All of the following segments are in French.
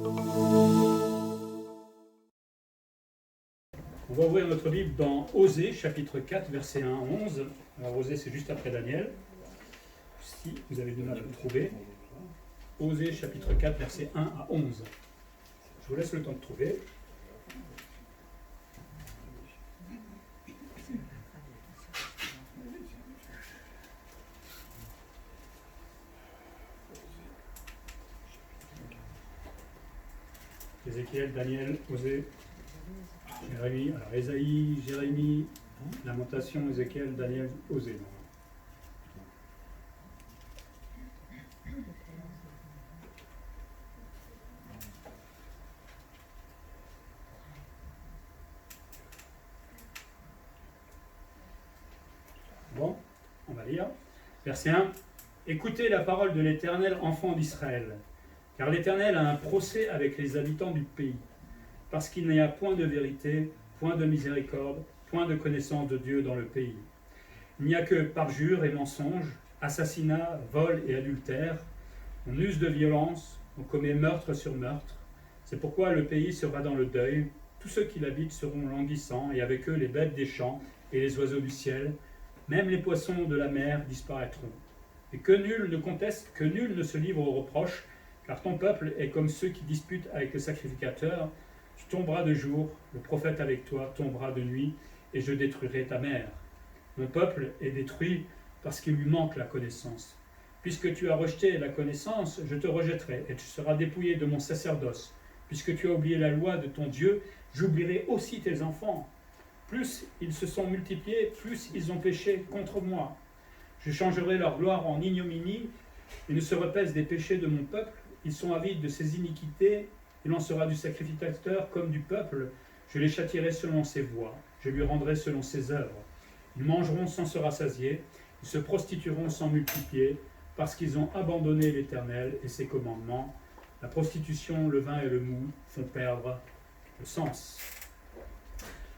On va ouvrir notre Bible dans Osée, chapitre 4, versets 1 à 11. Alors Osée, c'est juste après Daniel, si vous avez du mal à le trouver. Osée, chapitre 4, versets 1 à 11. Je vous laisse le temps de trouver. Ézéchiel, Daniel, Osée, Jérémie, alors Ésaïe, Jérémie, Lamentation, Ézéchiel, Daniel, Osée. Bon, on va lire. Verset 1. Écoutez la parole de l'Éternel, enfants d'Israël, car l'Éternel a un procès avec les habitants du pays, parce qu'il n'y a point de vérité, point de miséricorde, point de connaissance de Dieu dans le pays. Il n'y a que parjure et mensonge, assassinat, vol et adultère. On use de violence, on commet meurtre sur meurtre. C'est pourquoi le pays sera dans le deuil. Tous ceux qui l'habitent seront languissants, et avec eux les bêtes des champs et les oiseaux du ciel. Même les poissons de la mer disparaîtront. Et que nul ne conteste, que nul ne se livre aux reproches, car ton peuple est comme ceux qui disputent avec le sacrificateur. Tu tomberas de jour, le prophète avec toi tombera de nuit, et je détruirai ta mère. Mon peuple est détruit parce qu'il lui manque la connaissance. Puisque tu as rejeté la connaissance, je te rejetterai, et tu seras dépouillé de mon sacerdoce. Puisque tu as oublié la loi de ton Dieu, j'oublierai aussi tes enfants. Plus ils se sont multipliés, plus ils ont péché contre moi. Je changerai leur gloire en ignominie. Ils ne se repaissent des péchés de mon peuple. Ils sont avides de ses iniquités. Il en sera du sacrificateur comme du peuple. Je les châtierai selon ses voies. Je lui rendrai selon ses œuvres. Ils mangeront sans se rassasier. Ils se prostitueront sans multiplier, parce qu'ils ont abandonné l'Éternel et ses commandements. La prostitution, le vin et le mou font perdre le sens.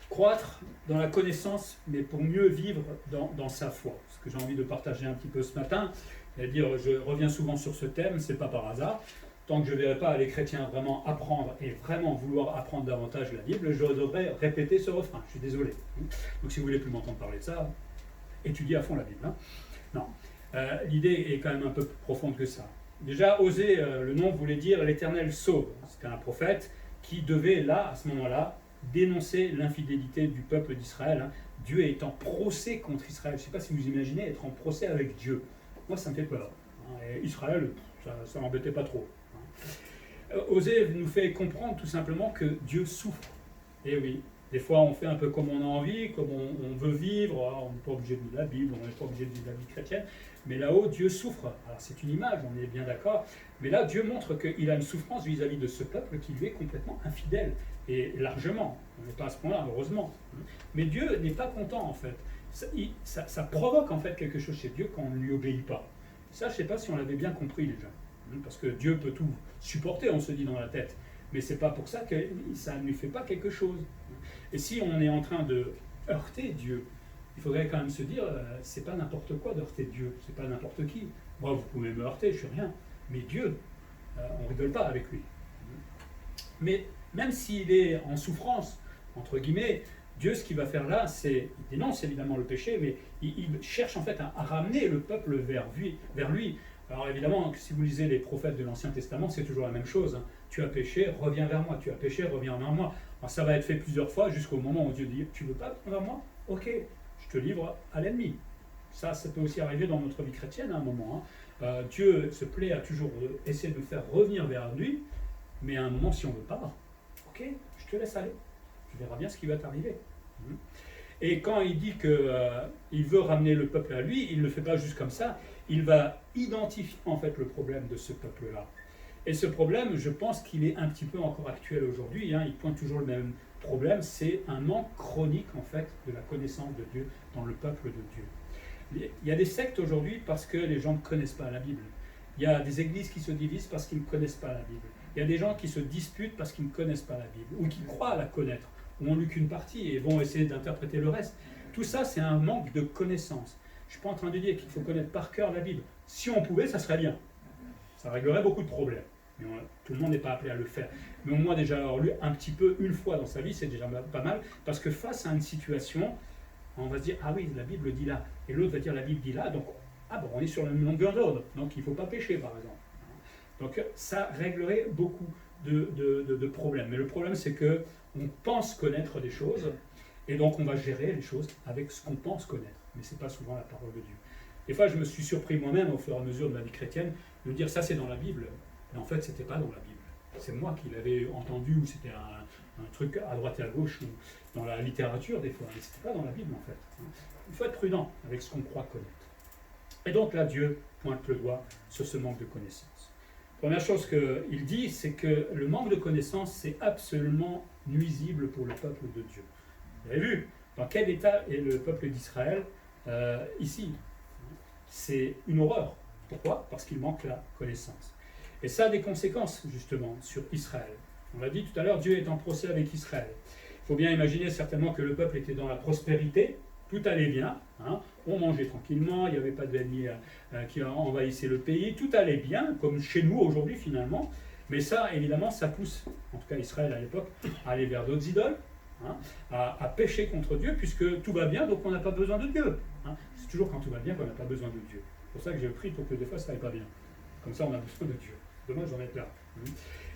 Croître dans la connaissance, mais pour mieux vivre dans sa foi. Ce que j'ai envie de partager un petit peu ce matin, c'est-à-dire, je reviens souvent sur ce thème, c'est pas par hasard. Tant que je ne verrai pas les chrétiens vraiment apprendre et vraiment vouloir apprendre davantage la Bible, je devrais répéter ce refrain. Je suis désolé. Donc si vous voulez plus m'entendre parler de ça, étudiez à fond la Bible. Hein. Non. L'idée est quand même un peu plus profonde que ça. Déjà, Osée, le nom voulait dire l'Éternel sauve. C'était un prophète qui devait, là, à ce moment-là, dénoncer l'infidélité du peuple d'Israël. Hein. Dieu est en procès contre Israël. Je ne sais pas si vous imaginez être en procès avec Dieu. Moi, ça me fait peur. Hein. Et Israël, ça ne m'embêtait pas trop. Hein. Osée nous fait comprendre tout simplement que Dieu souffre. Et oui, des fois on fait un peu comme on a envie, comme on veut vivre. On n'est pas obligé de lire la Bible, on n'est pas obligé de lire la vie chrétienne. Mais là-haut, Dieu souffre. Alors c'est une image, on est bien d'accord. Mais là, Dieu montre qu'il a une souffrance vis-à-vis de ce peuple qui lui est complètement infidèle. Et largement. On n'est pas à ce point-là, heureusement. Mais Dieu n'est pas content, en fait. Ça provoque, en fait, quelque chose chez Dieu quand on ne lui obéit pas. Ça, je ne sais pas si on l'avait bien compris, déjà. Parce que Dieu peut tout supporter, on se dit dans la tête. Mais ce n'est pas pour ça que ça ne lui fait pas quelque chose. Et si on est en train de heurter Dieu, il faudrait quand même se dire, c'est pas n'importe quoi d'heurter Dieu, c'est pas n'importe qui. Moi, vous pouvez me heurter, je suis rien. Mais Dieu, on ne rigole pas avec lui. Mais même s'il est en souffrance, entre guillemets, Dieu, ce qu'il va faire là, c'est, il dénonce évidemment le péché, mais il cherche en fait à ramener le peuple vers lui. Alors évidemment, si vous lisez les prophètes de l'Ancien Testament, c'est toujours la même chose. Hein. Tu as péché, reviens vers moi. Tu as péché, reviens vers moi. Alors, ça va être fait plusieurs fois jusqu'au moment où Dieu dit, tu ne veux pas venir vers moi? Ok, je te livre à l'ennemi. Ça peut aussi arriver dans notre vie chrétienne à un moment. Hein. Dieu se plaît à toujours essayer de nous faire revenir vers lui, mais à un moment, si on ne veut pas, ok, je te laisse aller. Tu verras bien ce qui va t'arriver. Et quand il dit qu'il veut ramener le peuple à lui, il ne le fait pas juste comme ça, il va identifier en fait le problème de ce peuple-là. Et ce problème, je pense qu'il est un petit peu encore actuel aujourd'hui, hein, il pointe toujours le même problème, c'est un manque chronique en fait de la connaissance de Dieu dans le peuple de Dieu. Il y a des sectes aujourd'hui parce que les gens ne connaissent pas la Bible. Il y a des églises qui se divisent parce qu'ils ne connaissent pas la Bible. Il y a des gens qui se disputent parce qu'ils ne connaissent pas la Bible, ou qui croient la connaître, ou n'ont lu qu'une partie et vont essayer d'interpréter le reste. Tout ça, c'est un manque de connaissance. Je ne suis pas en train de dire qu'il faut connaître par cœur la Bible. Si on pouvait, ça serait bien. Ça réglerait beaucoup de problèmes. Mais Tout le monde n'est pas appelé à le faire. Mais au moins déjà avoir lu un petit peu une fois dans sa vie, c'est déjà pas mal, parce que face à une situation, on va se dire, ah oui, la Bible dit là, et l'autre va dire, la Bible dit là, donc on est sur la même longueur d'onde, donc il ne faut pas pécher, par exemple. Donc ça réglerait beaucoup de problèmes. Mais le problème, c'est qu'on pense connaître des choses, et donc on va gérer les choses avec ce qu'on pense connaître. Mais ce n'est pas souvent la parole de Dieu. Des fois, je me suis surpris moi-même, au fur et à mesure de ma vie chrétienne, de me dire, ça c'est dans la Bible. Mais en fait, ce n'était pas dans la Bible. C'est moi qui l'avais entendu, ou c'était un truc à droite et à gauche, ou dans la littérature des fois. Mais ce n'était pas dans la Bible, en fait. Il faut être prudent avec ce qu'on croit connaître. Et donc là, Dieu pointe le doigt sur ce manque de connaissance. Première chose qu'il dit, c'est que le manque de connaissance, c'est absolument nuisible pour le peuple de Dieu. Vous avez vu dans quel état est le peuple d'Israël ici? C'est une horreur. Pourquoi? Parce qu'il manque la connaissance. Et ça a des conséquences, justement, sur Israël. On l'a dit tout à l'heure, Dieu est en procès avec Israël. Il faut bien imaginer certainement que le peuple était dans la prospérité, tout allait bien, hein, on mangeait tranquillement, il n'y avait pas d'ennemis qui envahissaient le pays, tout allait bien, comme chez nous aujourd'hui finalement, mais ça, évidemment, ça pousse, en tout cas Israël à l'époque, à aller vers d'autres idoles, hein, à pécher contre Dieu, puisque tout va bien, donc on n'a pas besoin de Dieu. Hein. C'est toujours quand tout va bien qu'on n'a pas besoin de Dieu. C'est pour ça que j'ai pris pour que des fois ça n'aille pas bien. Comme ça, on a besoin de Dieu. Dommage d'en être là.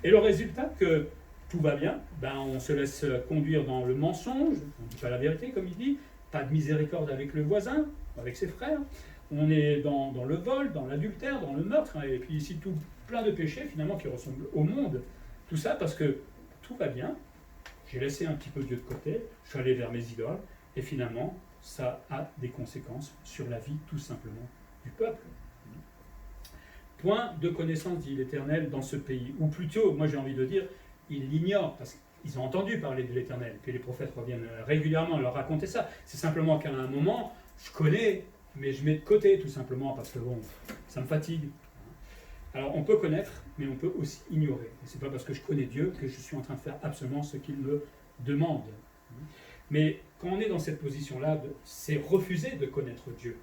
Et le résultat, que tout va bien, on se laisse conduire dans le mensonge, on ne dit pas la vérité, comme il dit, pas de miséricorde avec le voisin, avec ses frères, on est dans le vol, dans l'adultère, dans le meurtre, et puis ici tout plein de péchés finalement qui ressemblent au monde. Tout ça parce que tout va bien, j'ai laissé un petit peu Dieu de côté, je suis allé vers mes idoles, et finalement, ça a des conséquences sur la vie tout simplement du peuple. Point de connaissance, dit l'Éternel, dans ce pays. Ou plutôt, moi j'ai envie de dire, ils l'ignorent, parce qu'ils ont entendu parler de l'Éternel, puis les prophètes reviennent régulièrement leur raconter ça. C'est simplement qu'à un moment, je connais, mais je mets de côté tout simplement, parce que bon, ça me fatigue. Alors on peut connaître, mais on peut aussi ignorer. Et c'est pas parce que je connais Dieu que je suis en train de faire absolument ce qu'il me demande. Mais quand on est dans cette position-là, c'est refuser de connaître Dieu.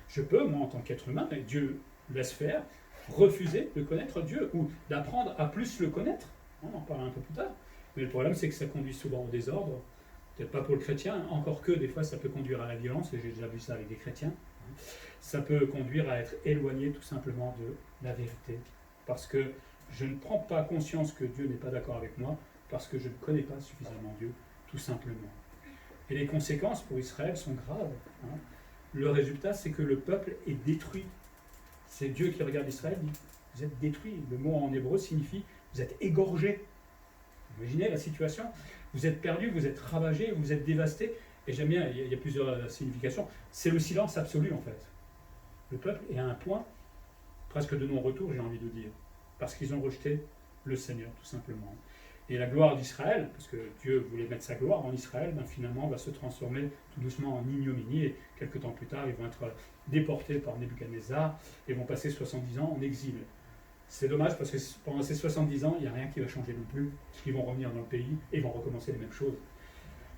Je peux, moi en tant qu'être humain, et Dieu laisse faire, refuser de connaître Dieu ou d'apprendre à plus le connaître. On en parlera un peu plus tard. Mais le problème, c'est que ça conduit souvent au désordre. Peut-être pas pour le chrétien, encore que des fois ça peut conduire à la violence, et j'ai déjà vu ça avec des chrétiens. Ça peut conduire à être éloigné tout simplement de la vérité. Parce que je ne prends pas conscience que Dieu n'est pas d'accord avec moi, parce que je ne connais pas suffisamment Dieu, tout simplement. Et les conséquences pour Israël sont graves. Le résultat, c'est que le peuple est détruit. C'est Dieu qui regarde Israël et dit, vous êtes détruits. Le mot en hébreu signifie, vous êtes égorgés. Imaginez la situation. Vous êtes perdus, vous êtes ravagés, vous êtes dévastés. Et j'aime bien, il y a plusieurs significations. C'est le silence absolu, en fait. Le peuple est à un point, presque de non-retour, j'ai envie de dire. Parce qu'ils ont rejeté le Seigneur, tout simplement. Et la gloire d'Israël, parce que Dieu voulait mettre sa gloire en Israël, finalement va se transformer tout doucement en ignominie. Et quelques temps plus tard, ils vont être déportés par Nebuchadnezzar et vont passer 70 ans en exil. C'est dommage parce que pendant ces 70 ans, il n'y a rien qui va changer non plus. Ils vont revenir dans le pays et ils vont recommencer les mêmes choses.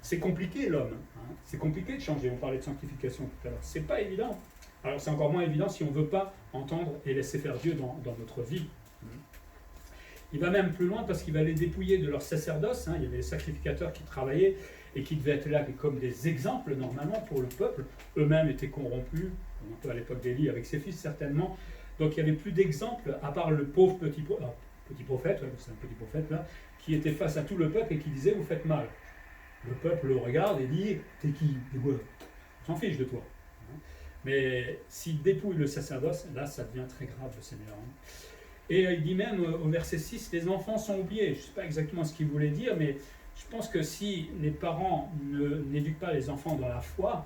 C'est compliqué l'homme. C'est compliqué de changer. On parlait de sanctification tout à l'heure. C'est pas évident. Alors c'est encore moins évident si on ne veut pas entendre et laisser faire Dieu dans notre vie. Il va même plus loin parce qu'il va les dépouiller de leur sacerdoce. Il y avait des sacrificateurs qui travaillaient et qui devaient être là comme des exemples normalement pour le peuple. Eux-mêmes étaient corrompus, un peu à l'époque d'Élie avec ses fils certainement. Donc il n'y avait plus d'exemples à part le pauvre petit prophète, c'est un petit prophète là, qui était face à tout le peuple et qui disait vous faites mal. Le peuple le regarde et dit t'es qui? T'es quoi? On s'en fiche de toi. Mais s'il dépouille le sacerdoce, là ça devient très grave le Seigneur. Et il dit même au verset 6, les enfants sont oubliés. Je ne sais pas exactement ce qu'il voulait dire, mais je pense que si les parents n'éduquent pas les enfants dans la foi,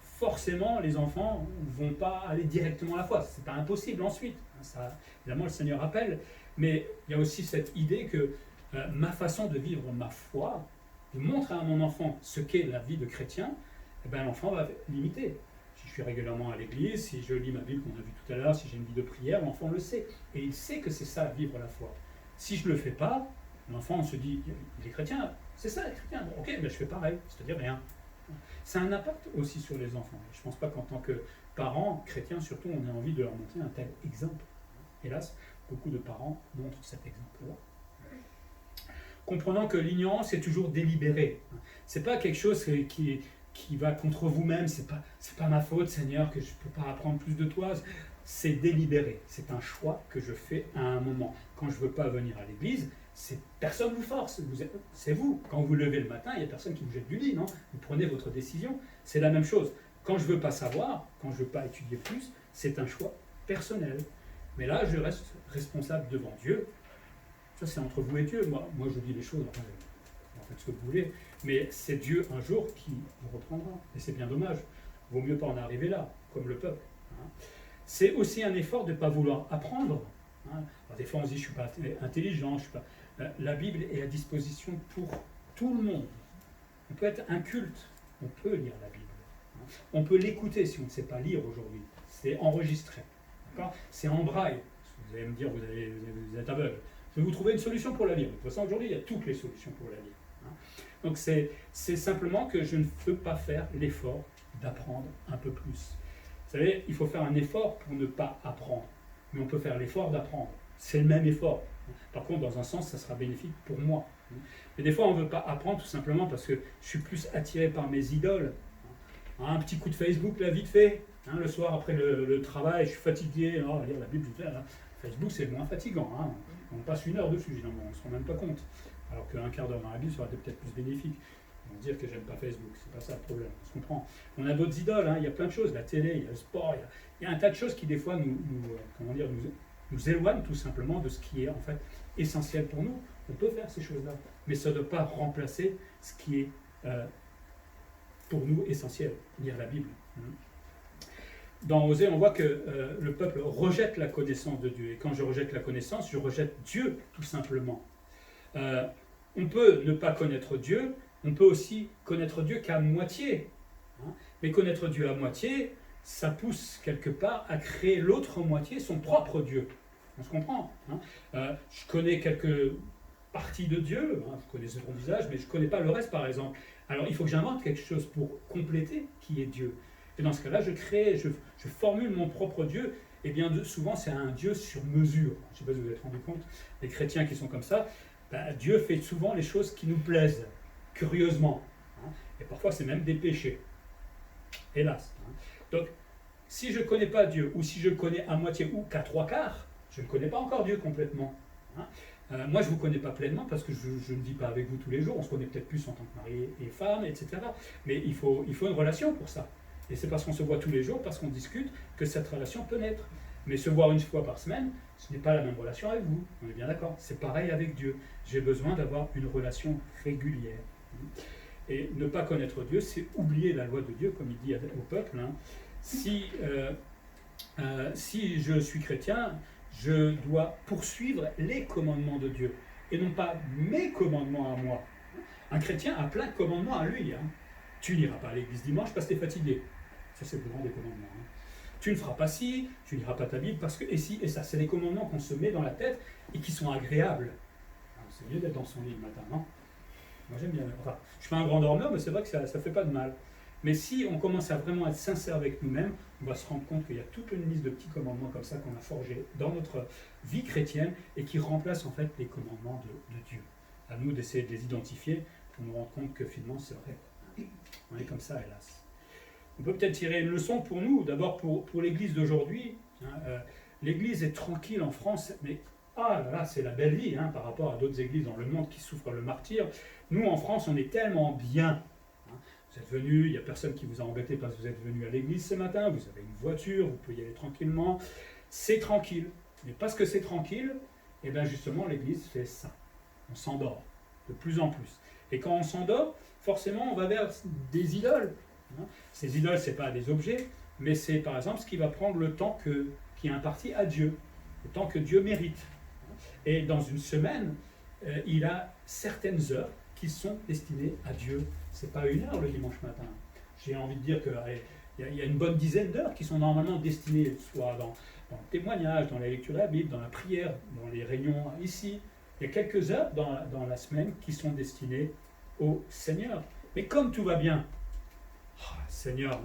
forcément les enfants ne vont pas aller directement à la foi. Ce n'est pas impossible ensuite. Ça, évidemment, le Seigneur appelle. Mais il y a aussi cette idée que ma façon de vivre ma foi, de montrer à mon enfant ce qu'est la vie de chrétien, l'enfant va l'imiter. Si je suis régulièrement à l'église, si je lis ma Bible qu'on a vu tout à l'heure, si j'ai une vie de prière, l'enfant le sait. Et il sait que c'est ça, vivre la foi. Si je ne le fais pas, l'enfant se dit, il est chrétien, c'est ça, les chrétiens. Bon, ok, je fais pareil, c'est-à-dire rien. Ça a un impact aussi sur les enfants. Je ne pense pas qu'en tant que parents, chrétiens surtout, on ait envie de leur montrer un tel exemple. Hélas, beaucoup de parents montrent cet exemple-là. comprenant que l'ignorance est toujours délibérée. C'est pas quelque chose qui va contre vous-même, c'est pas ma faute, Seigneur, que je ne peux pas apprendre plus de toi. C'est délibéré, c'est un choix que je fais à un moment. Quand je ne veux pas venir à l'église, personne ne vous force, c'est vous. Quand vous vous levez le matin, il n'y a personne qui vous jette du lit, non? Vous prenez votre décision, c'est la même chose. Quand je ne veux pas savoir, quand je ne veux pas étudier plus, c'est un choix personnel. Mais là, je reste responsable devant Dieu. Ça, c'est entre vous et Dieu. Moi je dis les choses, enfin, vous faites ce que vous voulez. Mais c'est Dieu un jour qui vous reprendra. Et c'est bien dommage. Vaut mieux pas en arriver là, comme le peuple. C'est aussi un effort de ne pas vouloir apprendre. Alors, des fois, on se dit, je ne suis pas intelligent, je suis pas... La Bible est à disposition pour tout le monde. On peut être inculte, on peut lire la Bible. On peut l'écouter si on ne sait pas lire aujourd'hui. C'est enregistré. C'est en braille. Vous allez me dire, vous êtes aveugle. Je vais vous trouver une solution pour la lire. De toute façon, aujourd'hui, il y a toutes les solutions pour la lire. Donc, c'est simplement que je ne peux pas faire l'effort d'apprendre un peu plus. Vous savez, il faut faire un effort pour ne pas apprendre. Mais on peut faire l'effort d'apprendre. C'est le même effort. Par contre, dans un sens, ça sera bénéfique pour moi. Mais des fois, on ne veut pas apprendre tout simplement parce que je suis plus attiré par mes idoles. Un petit coup de Facebook, là, vite fait. Le soir, après le travail, je suis fatigué. Lire la Bible, Facebook, c'est moins fatigant. On passe 1 heure dessus, généralement. On ne se rend même pas compte. Alors qu'un quart d'heure dans la Bible, ça aurait été peut-être plus bénéfique. On va dire que j'aime pas Facebook, c'est pas ça le problème, on se comprend. On a d'autres idoles, il y a plein de choses, la télé, il y a le sport, il y a un tas de choses qui des fois nous éloignent tout simplement de ce qui est en fait essentiel pour nous. On peut faire ces choses-là, mais ça ne doit pas remplacer ce qui est pour nous essentiel, lire la Bible. Dans Osée, on voit que le peuple rejette la connaissance de Dieu. Et quand je rejette la connaissance, je rejette Dieu tout simplement. On peut ne pas connaître Dieu, on peut aussi connaître Dieu qu'à moitié. Mais connaître Dieu à moitié, ça pousse quelque part à créer l'autre moitié, son propre Dieu. On se comprend. Je connais quelques parties de Dieu, je connais son visage, mais je ne connais pas le reste par exemple. Alors il faut que j'invente quelque chose pour compléter qui est Dieu. Et dans ce cas-là, je formule mon propre Dieu. Et bien souvent, c'est un Dieu sur mesure. Je ne sais pas si vous vous êtes rendu compte, les chrétiens qui sont comme ça, Dieu fait souvent les choses qui nous plaisent, curieusement. Et parfois, c'est même des péchés. Hélas. Donc, si je ne connais pas Dieu, ou si je le connais à moitié ou qu'à 3/4, je ne connais pas encore Dieu complètement. Moi, je ne vous connais pas pleinement parce que je ne vis pas avec vous tous les jours. On se connaît peut-être plus en tant que mari et femme, etc. Mais il faut une relation pour ça. Et c'est parce qu'on se voit tous les jours, parce qu'on discute, que cette relation peut naître. Mais se voir une fois par semaine, ce n'est pas la même relation avec vous. On est bien d'accord. C'est pareil avec Dieu. J'ai besoin d'avoir une relation régulière. Et ne pas connaître Dieu, c'est oublier la loi de Dieu, comme il dit au peuple. Si je suis chrétien, je dois poursuivre les commandements de Dieu, et non pas mes commandements à moi. Un chrétien a plein de commandements à lui. Tu n'iras pas à l'église dimanche parce que tu es fatigué. Ça, c'est le plus grand des commandements. Tu ne feras pas ci, tu ne liras pas ta Bible parce que, et ci, et ça. C'est des commandements qu'on se met dans la tête et qui sont agréables. C'est mieux d'être dans son lit le matin, non? Moi, j'aime bien. Enfin, je suis pas un grand dormeur, mais c'est vrai que ça ne fait pas de mal. Mais si on commence à vraiment être sincère avec nous-mêmes, on va se rendre compte qu'il y a toute une liste de petits commandements comme ça qu'on a forgés dans notre vie chrétienne et qui remplacent en fait les commandements de Dieu. À nous d'essayer de les identifier pour nous rendre compte que finalement c'est vrai. On est comme ça, hélas. On peut peut-être tirer une leçon pour nous, d'abord pour l'Église d'aujourd'hui. L'Église est tranquille en France, mais c'est la belle vie par rapport à d'autres églises dans le monde qui souffrent le martyre. Nous, en France, on est tellement bien. Vous êtes venus, il n'y a personne qui vous a embêté parce que vous êtes venus à l'église ce matin, vous avez une voiture, vous pouvez y aller tranquillement. C'est tranquille. Mais parce que c'est tranquille, et bien justement, l'église fait ça. On s'endort de plus en plus. Et quand on s'endort, forcément, on va vers des idoles. Ces idoles, ce n'est pas des objets, mais c'est par exemple ce qui va prendre le temps qui est imparti à Dieu, le temps que Dieu mérite. Et dans une semaine, il a certaines heures qui sont destinées à Dieu. Ce n'est pas 1 heure le dimanche matin. J'ai envie de dire qu'il y a une bonne dizaine d'heures qui sont normalement destinées soit dans le témoignage, dans la lecture de la Bible, dans la prière, dans les réunions ici. Il y a quelques heures dans la semaine qui sont destinées au Seigneur. Mais comme tout va bien, Seigneur,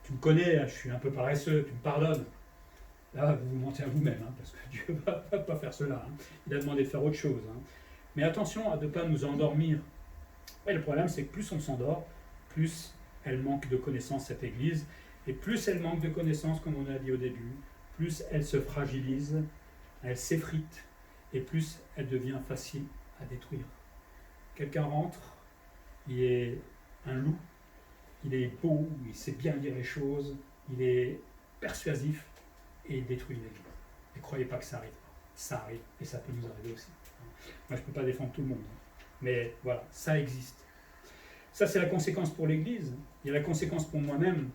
tu me connais, je suis un peu paresseux, tu me pardonnes. Là, vous vous mentez à vous-même, parce que Dieu ne va pas faire cela. Il a demandé de faire autre chose. Mais attention à ne pas nous endormir. Et le problème, c'est que plus on s'endort, plus elle manque de connaissances, cette Église. Et plus elle manque de connaissances, comme on a dit au début, plus elle se fragilise, elle s'effrite, et plus elle devient facile à détruire. Quelqu'un rentre, il est un loup, il est beau, il sait bien dire les choses, il est persuasif, et il détruit l'Église. Et croyez pas que ça arrive. Ça arrive, et ça peut nous arriver aussi. Moi, je ne peux pas défendre tout le monde, mais voilà, ça existe. Ça, c'est la conséquence pour l'Église. Il y a la conséquence pour moi-même.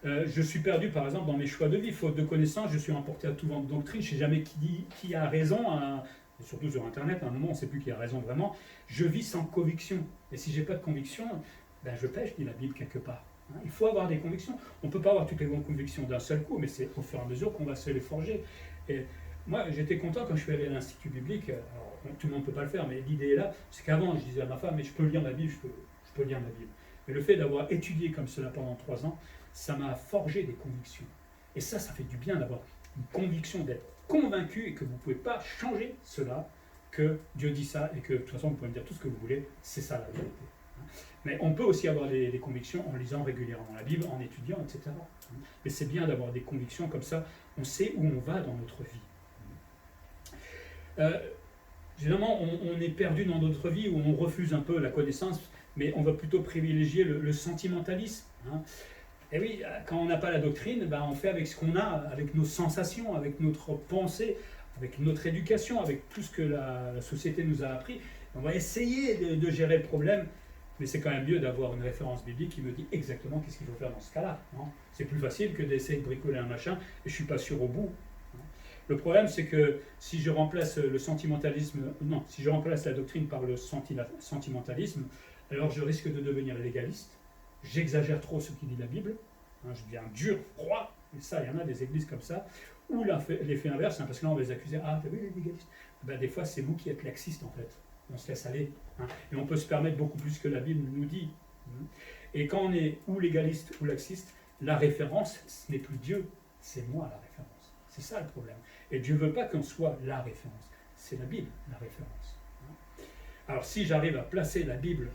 Je suis perdu, par exemple, dans mes choix de vie. Faute de connaissances, je suis emporté à tout vent de doctrine. Je ne sais jamais qui a raison, surtout sur Internet. À un moment, on ne sait plus qui a raison vraiment. Je vis sans conviction. Et si je n'ai pas de conviction, ben je pêche, dit la Bible, quelque part. Il faut avoir des convictions. On ne peut pas avoir toutes les bonnes convictions d'un seul coup, mais c'est au fur et à mesure qu'on va se les forger. Et moi, j'étais content quand je suis allé à l'Institut biblique. Alors, tout le monde ne peut pas le faire, mais l'idée est là. C'est qu'avant, je disais à ma femme, mais je peux lire la Bible, je peux lire la Bible. Mais le fait d'avoir étudié comme cela pendant 3 ans, ça m'a forgé des convictions. Et ça fait du bien d'avoir une conviction, d'être convaincu et que vous ne pouvez pas changer cela, que Dieu dit ça et que de toute façon vous pouvez me dire tout ce que vous voulez, c'est ça la vérité. Mais on peut aussi avoir des convictions en lisant régulièrement la Bible, en étudiant, etc. Mais c'est bien d'avoir des convictions comme ça, on sait où on va dans notre vie. Généralement, on est perdu dans notre vie où on refuse un peu la connaissance, mais on va plutôt privilégier le sentimentalisme. Et oui, quand on n'a pas la doctrine, ben on fait avec ce qu'on a, avec nos sensations, avec notre pensée, avec notre éducation, avec tout ce que la société nous a appris. On va essayer de gérer le problème, mais c'est quand même mieux d'avoir une référence biblique qui me dit exactement qu'est-ce qu'il faut faire dans ce cas-là. C'est plus facile que d'essayer de bricoler un machin, et je ne suis pas sûr au bout. Le problème, c'est que si je remplace le sentimentalisme, non, si je remplace la doctrine par le sentimentalisme, alors je risque de devenir légaliste. J'exagère trop ce qui dit la Bible, je deviens dur, froid, et ça, il y en a des églises comme ça, ou l'effet inverse, parce que là, on va les accuser, ah, t'as vu les légalistes, des fois, c'est vous qui êtes laxistes, en fait, on se laisse aller, et on peut se permettre beaucoup plus que la Bible nous dit. Et quand on est ou légaliste ou laxiste, la référence, ce n'est plus Dieu, c'est moi la référence, c'est ça le problème. Et Dieu ne veut pas qu'on soit la référence, c'est la Bible la référence. Alors si j'arrive à placer la Bible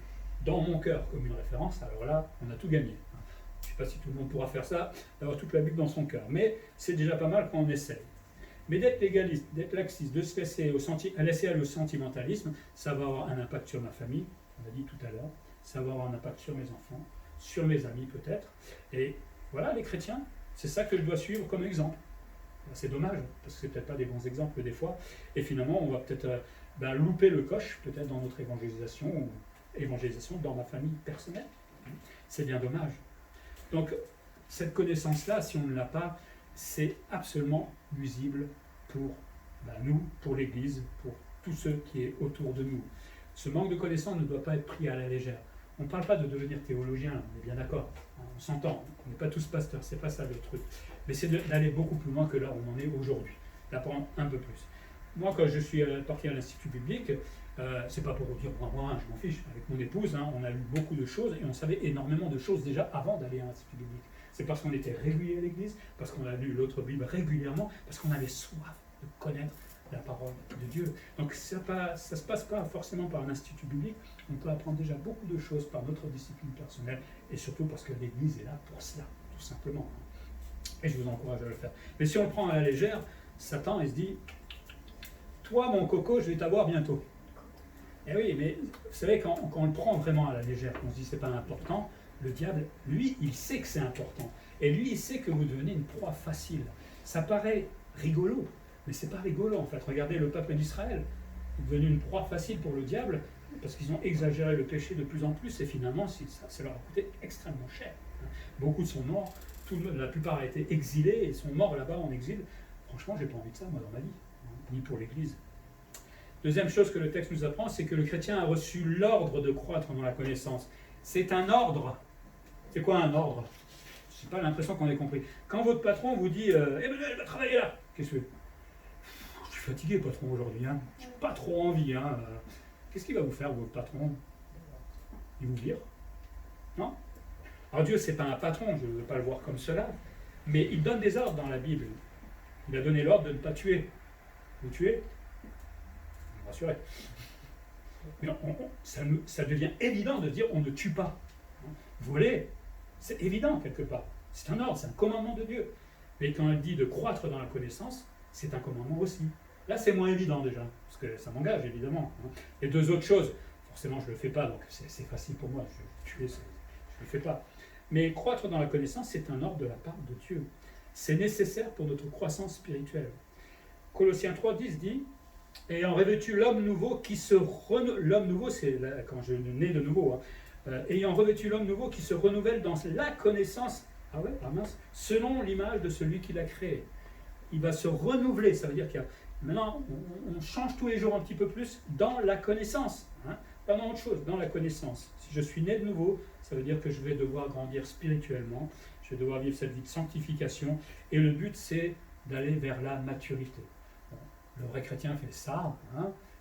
dans mon cœur comme une référence, alors là, on a tout gagné. Je ne sais pas si tout le monde pourra faire ça, d'avoir toute la Bible dans son cœur, mais c'est déjà pas mal quand on essaye. Mais d'être légaliste, d'être laxiste, de se laisser le sentimentalisme, ça va avoir un impact sur ma famille, on l'a dit tout à l'heure, ça va avoir un impact sur mes enfants, sur mes amis peut-être, et voilà, les chrétiens, c'est ça que je dois suivre comme exemple. C'est dommage, parce que c'est peut-être pas des bons exemples des fois, et finalement, on va peut-être louper le coche, peut-être dans notre évangélisation, ou évangélisation dans ma famille personnelle. C'est bien dommage. Donc, cette connaissance-là, si on ne l'a pas, c'est absolument nuisible pour nous, pour l'Église, pour tous ceux qui est autour de nous. Ce manque de connaissance ne doit pas être pris à la légère. On ne parle pas de devenir théologien, on est bien d'accord, on s'entend, on n'est pas tous pasteurs, c'est pas ça le truc. Mais c'est d'aller beaucoup plus loin que là où on en est aujourd'hui, d'apprendre un peu plus. Moi, quand je suis parti à l'Institut biblique, c'est pas pour dire moi, je m'en fiche. Avec mon épouse, on a lu beaucoup de choses et on savait énormément de choses déjà avant d'aller à l'Institut biblique. C'est parce qu'on était régulier à l'église, parce qu'on a lu l'autre Bible régulièrement, parce qu'on avait soif de connaître la parole de Dieu. Donc ça ne se passe pas forcément par un institut biblique, on peut apprendre déjà beaucoup de choses par notre discipline personnelle, et surtout parce que l'Église est là pour cela, tout simplement. Et je vous encourage à le faire. Mais si on le prend à la légère, Satan, il se dit, toi mon coco, je vais t'avoir bientôt. Et oui, mais vous savez, quand on le prend vraiment à la légère, qu'on se dit c'est pas important, le diable, lui, il sait que c'est important. Et lui, il sait que vous devenez une proie facile. Ça paraît rigolo, mais c'est pas rigolo en fait. Regardez le peuple d'Israël, il est devenu une proie facile pour le diable, parce qu'ils ont exagéré le péché de plus en plus, et finalement, ça leur a coûté extrêmement cher. Beaucoup sont morts, la plupart ont été exilés, et sont morts là-bas en exil. Franchement, j'ai pas envie de ça, moi, dans ma vie, ni pour l'Église. Deuxième chose que le texte nous apprend, c'est que le chrétien a reçu l'ordre de croître dans la connaissance. C'est un ordre. C'est quoi un ordre? Je n'ai pas l'impression qu'on ait compris. Quand votre patron vous dit Emmanuel, va travailler là, qu'est-ce que je suis fatigué, patron, aujourd'hui. Je n'ai pas trop envie. Qu'est-ce qu'il va vous faire, votre patron? Il vous vire? Non? Alors Dieu, ce n'est pas un patron, je ne veux pas le voir comme cela, mais il donne des ordres dans la Bible. Il a donné l'ordre de ne pas tuer. Vous tuez? Rassurez. Mais ça devient évident de dire on ne tue pas. Voler, c'est évident quelque part. C'est un ordre, c'est un commandement de Dieu. Mais quand elle dit de croître dans la connaissance, c'est un commandement aussi. Là, c'est moins évident déjà, parce que ça m'engage évidemment. Et deux autres choses, forcément je ne le fais pas, donc c'est facile pour moi, je ne le fais pas. Mais croître dans la connaissance, c'est un ordre de la part de Dieu. C'est nécessaire pour notre croissance spirituelle. Colossiens 3,10 dit « Ayant revêtu l'homme nouveau qui se renouvelle... » L'homme nouveau, c'est quand je nais de nouveau. Ayant revêtu l'homme nouveau qui se renouvelle dans la connaissance, selon l'image de celui qui l'a créé. Il va se renouveler, ça veut dire qu'il y a... Maintenant, on change tous les jours un petit peu plus dans la connaissance. Pas dans autre chose, dans la connaissance. Si je suis né de nouveau, ça veut dire que je vais devoir grandir spirituellement, je vais devoir vivre cette vie de sanctification, et le but c'est d'aller vers la maturité. Bon, le vrai chrétien fait ça,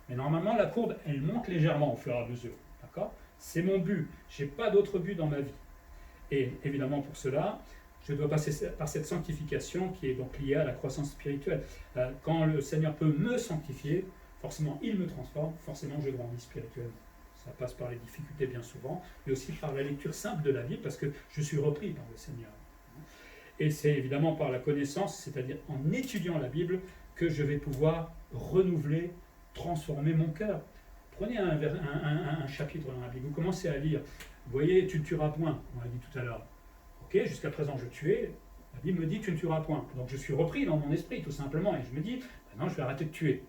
mais normalement la courbe elle monte légèrement au fur et à mesure. D'accord ? C'est mon but, je n'ai pas d'autre but dans ma vie. Et évidemment pour cela, je dois passer par cette sanctification qui est donc liée à la croissance spirituelle. Quand le Seigneur peut me sanctifier, forcément il me transforme, forcément je grandis spirituellement. Ça passe par les difficultés bien souvent, mais aussi par la lecture simple de la Bible, parce que je suis repris par le Seigneur. Et c'est évidemment par la connaissance, c'est-à-dire en étudiant la Bible, que je vais pouvoir renouveler, transformer mon cœur. Prenez un chapitre dans la Bible, vous commencez à lire, vous voyez, tu ne tueras point, on l'a dit tout à l'heure. Ok, jusqu'à présent je tuais, la Bible me dit tu ne tueras point. Donc je suis repris dans mon esprit tout simplement, et je me dis, maintenant je vais arrêter de tuer.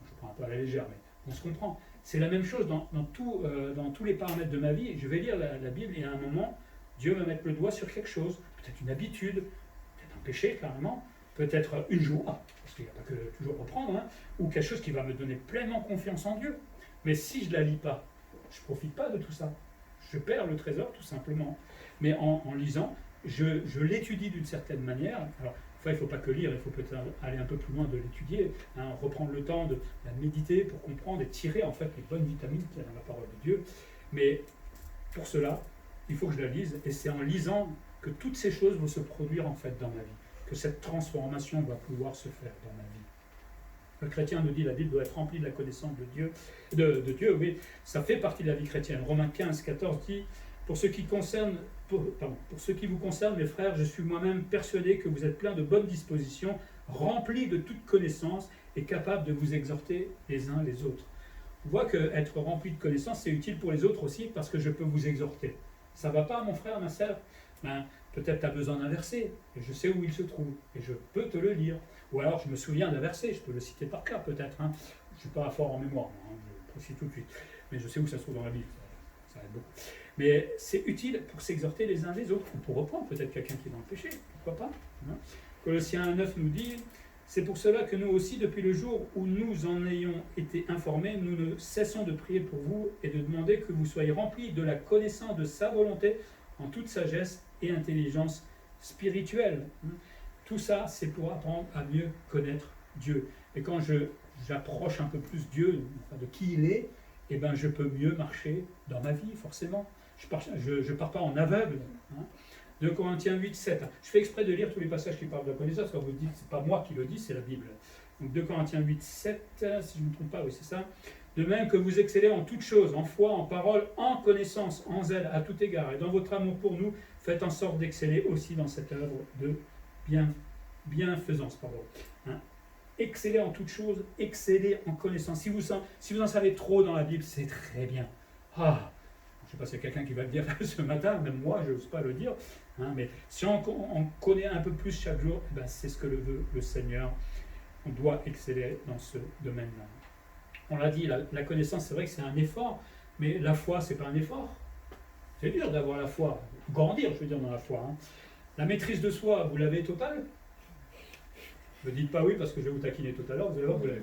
Je prends un peu à la légère, mais on se comprend. C'est la même chose dans tous les paramètres de ma vie. Je vais lire la Bible et à un moment, Dieu va mettre le doigt sur quelque chose, peut-être une habitude, peut-être un péché carrément, peut-être une joie, parce qu'il n'y a pas que toujours reprendre, ou quelque chose qui va me donner pleinement confiance en Dieu. Mais si je ne la lis pas, je ne profite pas de tout ça. Je perds le trésor tout simplement. Mais en lisant, je l'étudie d'une certaine manière. Alors, il ne faut pas que lire, il faut peut-être aller un peu plus loin de l'étudier, reprendre le temps de la méditer pour comprendre et tirer en fait les bonnes vitamines qu'il y a dans la parole de Dieu. Mais pour cela, il faut que je la lise, et c'est en lisant que toutes ces choses vont se produire en fait dans ma vie, que cette transformation va pouvoir se faire dans ma vie. Le chrétien nous dit la Bible doit être remplie de la connaissance de Dieu, oui, ça fait partie de la vie chrétienne. Romains 15, 14 dit pour ce qui vous concerne, mes frères, je suis moi-même persuadé que vous êtes pleins de bonnes dispositions, remplis de toute connaissance et capables de vous exhorter les uns les autres. On voit qu'être rempli de connaissances, c'est utile pour les autres aussi, parce que je peux vous exhorter. Ça ne va pas, mon frère, ma sœur ? Peut-être tu as besoin d'un verset, et je sais où il se trouve, et je peux te le lire. Ou alors je me souviens d'un verset, je peux le citer par cœur peut-être. Je ne suis pas fort en mémoire, je le précise tout de suite. Mais je sais où ça se trouve dans la Bible, ça aide beaucoup. Mais c'est utile pour s'exhorter les uns les autres, ou pour reprendre peut-être quelqu'un qui est dans le péché, pourquoi pas. Colossiens 1,9 nous dit « C'est pour cela que nous aussi, depuis le jour où nous en ayons été informés, nous ne cessons de prier pour vous et de demander que vous soyez remplis de la connaissance de sa volonté en toute sagesse et intelligence spirituelle. » Tout ça, c'est pour apprendre à mieux connaître Dieu. Et quand j'approche un peu plus Dieu, de qui il est, eh ben, je peux mieux marcher dans ma vie, forcément. Je pars pas en aveugle. 2 Corinthiens 8, 7. Je fais exprès de lire tous les passages qui parlent de la connaissance, quand vous dites, c'est pas moi qui le dis, c'est la Bible. Donc 2 Corinthiens 8, 7, si je ne me trompe pas, oui, c'est ça. De même que vous excellez en toutes choses, en foi, en parole, en connaissance, en zèle, à tout égard, et dans votre amour pour nous, faites en sorte d'exceller aussi dans cette œuvre de bienfaisance. Exceller en toutes choses, exceller en connaissance. Si vous en savez trop dans la Bible, c'est très bien. Je ne sais pas si c'est quelqu'un qui va le dire ce matin, même moi, je n'ose pas le dire. Mais si on connaît un peu plus chaque jour, c'est ce que veut le Seigneur. On doit exceller dans ce domaine-là. On l'a dit, la connaissance, c'est vrai que c'est un effort, mais la foi, c'est pas un effort. C'est dur d'avoir la foi, grandir, je veux dire, dans la foi. La maîtrise de soi, vous l'avez totale ? Ne dites pas oui parce que je vais vous taquiner tout à l'heure, vous allez voir, vous l'avez.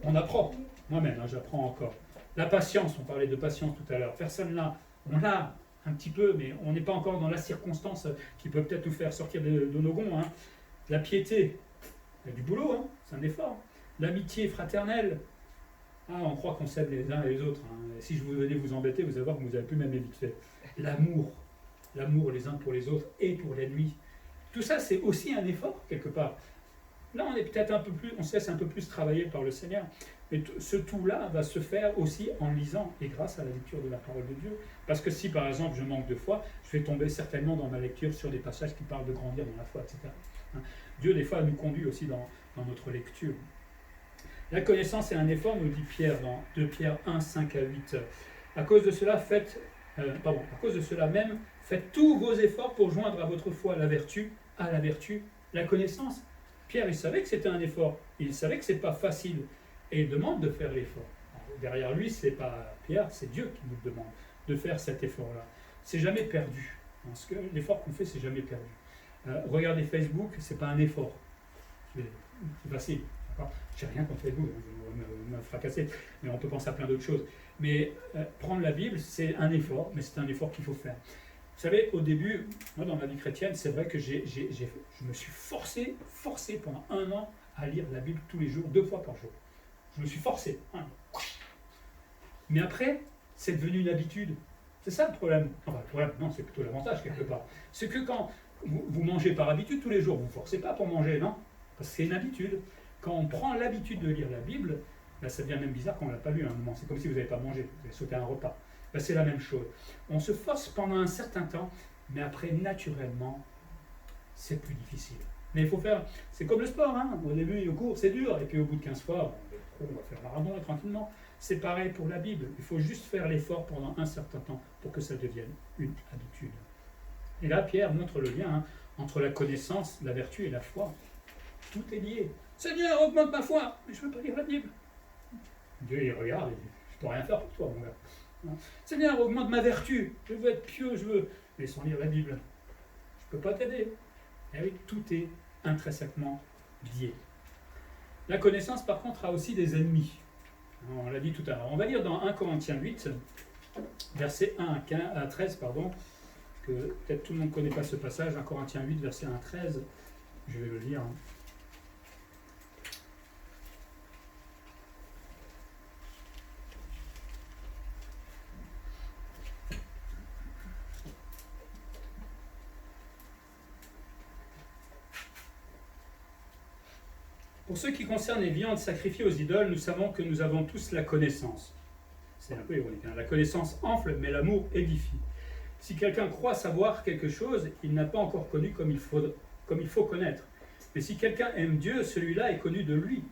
On apprend, moi-même, j'apprends encore. La patience, on parlait de patience tout à l'heure. Personne là, on l'a un petit peu, mais on n'est pas encore dans la circonstance qui peut peut-être nous faire sortir de nos gonds. La piété, il y a du boulot, c'est un effort. L'amitié fraternelle, on croit qu'on s'aime les uns et les autres. Si je venais vous embêter, vous allez voir que vous n'avez plus même vite fait. L'amour les uns pour les autres et pour l'ennemi. Tout ça, c'est aussi un effort, quelque part. Là, on est peut-être un peu plus, on se laisse un peu plus travailler par le Seigneur. Mais ce tout-là va se faire aussi en lisant et grâce à la lecture de la parole de Dieu. Parce que si, par exemple, je manque de foi, je vais tomber certainement dans ma lecture sur des passages qui parlent de grandir dans la foi, etc. Hein. Dieu, des fois, nous conduit aussi dans notre lecture. La connaissance est un effort, nous dit Pierre dans 2 Pierre 1, 5 à 8. À cause de cela, même, faites tous vos efforts pour joindre à votre foi la vertu, à la vertu, la connaissance. Pierre, il savait que c'était un effort. Il savait que ce n'est pas facile. Et il demande de faire l'effort. Derrière lui, ce n'est pas Pierre, c'est Dieu qui nous demande de faire cet effort-là. C'est jamais perdu. Parce que l'effort qu'on fait, c'est jamais perdu. Regardez Facebook, ce n'est pas un effort. C'est facile. Je n'ai rien contre Facebook, je vais me fracasser, mais on peut penser à plein d'autres choses. Mais prendre la Bible, c'est un effort, mais c'est un effort qu'il faut faire. Vous savez, au début, moi dans ma vie chrétienne, c'est vrai que je me suis forcé pendant 1 an à lire la Bible tous les jours, 2 fois par jour. Je me suis forcé. Mais après, c'est devenu une habitude. C'est ça le problème. Enfin, le problème, non, c'est plutôt l'avantage quelque part. C'est que quand vous mangez par habitude tous les jours, vous ne vous forcez pas pour manger, non? Parce que c'est une habitude. Quand on prend l'habitude de lire la Bible, là, ça devient même bizarre quand on ne l'a pas lu à un moment. C'est comme si vous n'avez pas mangé, vous avez sauté un repas. Là, c'est la même chose. On se force pendant un certain temps, mais après, naturellement, c'est plus difficile. Mais il faut faire, c'est comme le sport, hein. Au début, au cours, c'est dur, et puis au bout de 15 fois, on va faire marathon tranquillement. C'est pareil pour la Bible. Il faut juste faire l'effort pendant un certain temps pour que ça devienne une habitude. Et là, Pierre montre le lien entre la connaissance, la vertu et la foi. Tout est lié. Seigneur, augmente ma foi, mais je ne veux pas lire la Bible. Dieu, il regarde, il dit, je ne peux rien faire pour toi, mon gars. Seigneur, augmente ma vertu, je veux être pieux, je veux... Mais sans lire la Bible, je ne peux pas t'aider. Et oui, tout est intrinsèquement lié. La connaissance, par contre, a aussi des ennemis. On l'a dit tout à l'heure. On va lire dans 1 Corinthiens 8, versets 1 à 13, que peut-être tout le monde ne connaît pas ce passage, 1 Corinthiens 8, versets 1 à 13. Je vais le lire. Pour ce qui concerne les viandes sacrifiées aux idoles, nous savons que nous avons tous la connaissance. C'est un peu ironique, hein. La connaissance enfle, mais l'amour édifie. Si quelqu'un croit savoir quelque chose, il n'a pas encore connu comme il faut connaître. Mais si quelqu'un aime Dieu, celui-là est connu de lui.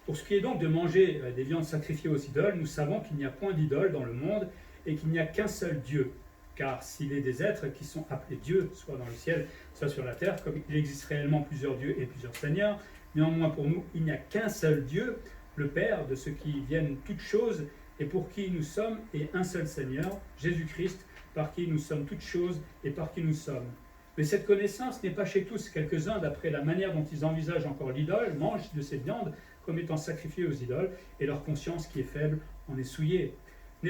Pour ce qui est donc de manger des viandes sacrifiées aux idoles, nous savons qu'il n'y a point d'idole dans le monde et qu'il n'y a qu'un seul Dieu. Car s'il est des êtres qui sont appelés dieux, soit dans le ciel, soit sur la terre, comme il existe réellement plusieurs dieux et plusieurs seigneurs, néanmoins pour nous, il n'y a qu'un seul Dieu, le Père de ceux qui viennent toutes choses et pour qui nous sommes, et un seul Seigneur, Jésus-Christ, par qui nous sommes toutes choses et par qui nous sommes. Mais cette connaissance n'est pas chez tous. Quelques-uns, d'après la manière dont ils envisagent encore l'idole, mangent de cette viande comme étant sacrifiée aux idoles, et leur conscience qui est faible en est souillée. Ce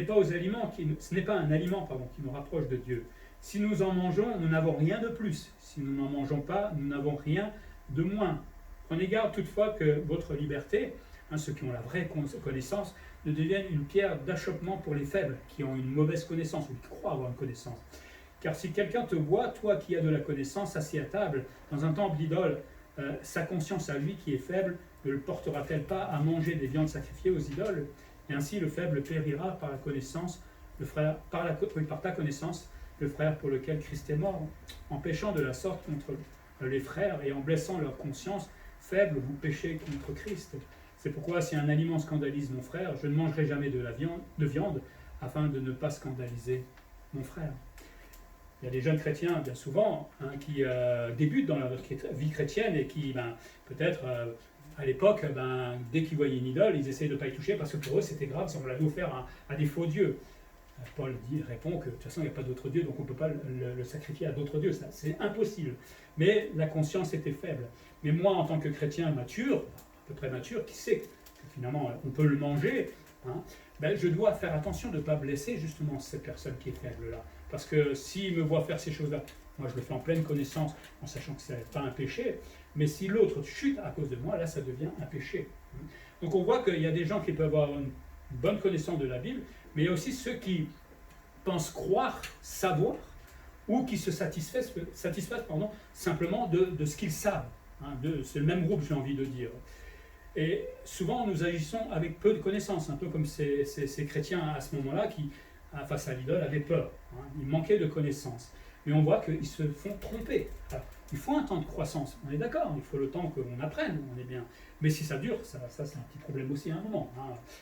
n'est pas un aliment qui nous rapproche de Dieu. Si nous en mangeons, nous n'avons rien de plus. Si nous n'en mangeons pas, nous n'avons rien de moins. Prenez garde toutefois que votre liberté, ceux qui ont la vraie connaissance, ne devienne une pierre d'achoppement pour les faibles, qui ont une mauvaise connaissance, ou qui croient avoir une connaissance. Car si quelqu'un te voit, toi qui as de la connaissance, assis à table, dans un temple d'idole, sa conscience à lui qui est faible, ne le portera-t-elle pas à manger des viandes sacrifiées aux idoles? Et ainsi le faible périra par la connaissance, par ta connaissance, le frère pour lequel Christ est mort. En péchant de la sorte contre les frères et en blessant leur conscience faible, vous péchez contre Christ. C'est pourquoi si un aliment scandalise mon frère, je ne mangerai jamais de viande afin de ne pas scandaliser mon frère. Il y a des jeunes chrétiens, bien souvent, qui débutent dans leur vie chrétienne et qui, peut-être, à l'époque, dès qu'ils voyaient une idole, ils essayaient de ne pas y toucher parce que pour eux, c'était grave si on l'avait offert à des faux dieux. Paul répond que de toute façon, il n'y a pas d'autre Dieu, donc on ne peut pas le sacrifier à d'autres dieux. C'est impossible. Mais la conscience était faible. Mais moi, en tant que chrétien mature, à peu près mature, qui sait que finalement, on peut le manger, je dois faire attention de ne pas blesser justement cette personne qui est faible-là. Parce que s'il me voit faire ces choses-là, moi je le fais en pleine connaissance, en sachant que ce n'est pas un péché, mais si l'autre chute à cause de moi, là ça devient un péché. Donc on voit qu'il y a des gens qui peuvent avoir une bonne connaissance de la Bible, mais il y a aussi ceux qui pensent croire, savoir, ou qui se satisfaisent simplement de ce qu'ils savent. C'est le même groupe, j'ai envie de dire. Et souvent, nous agissons avec peu de connaissances, un peu comme ces chrétiens à ce moment-là qui, face à l'idole, avaient peur. Ils manquaient de connaissances. Mais on voit qu'ils se font tromper. Alors, il faut un temps de croissance, on est d'accord, il faut le temps qu'on apprenne, on est bien. Mais si ça dure, ça c'est un petit problème aussi à un moment.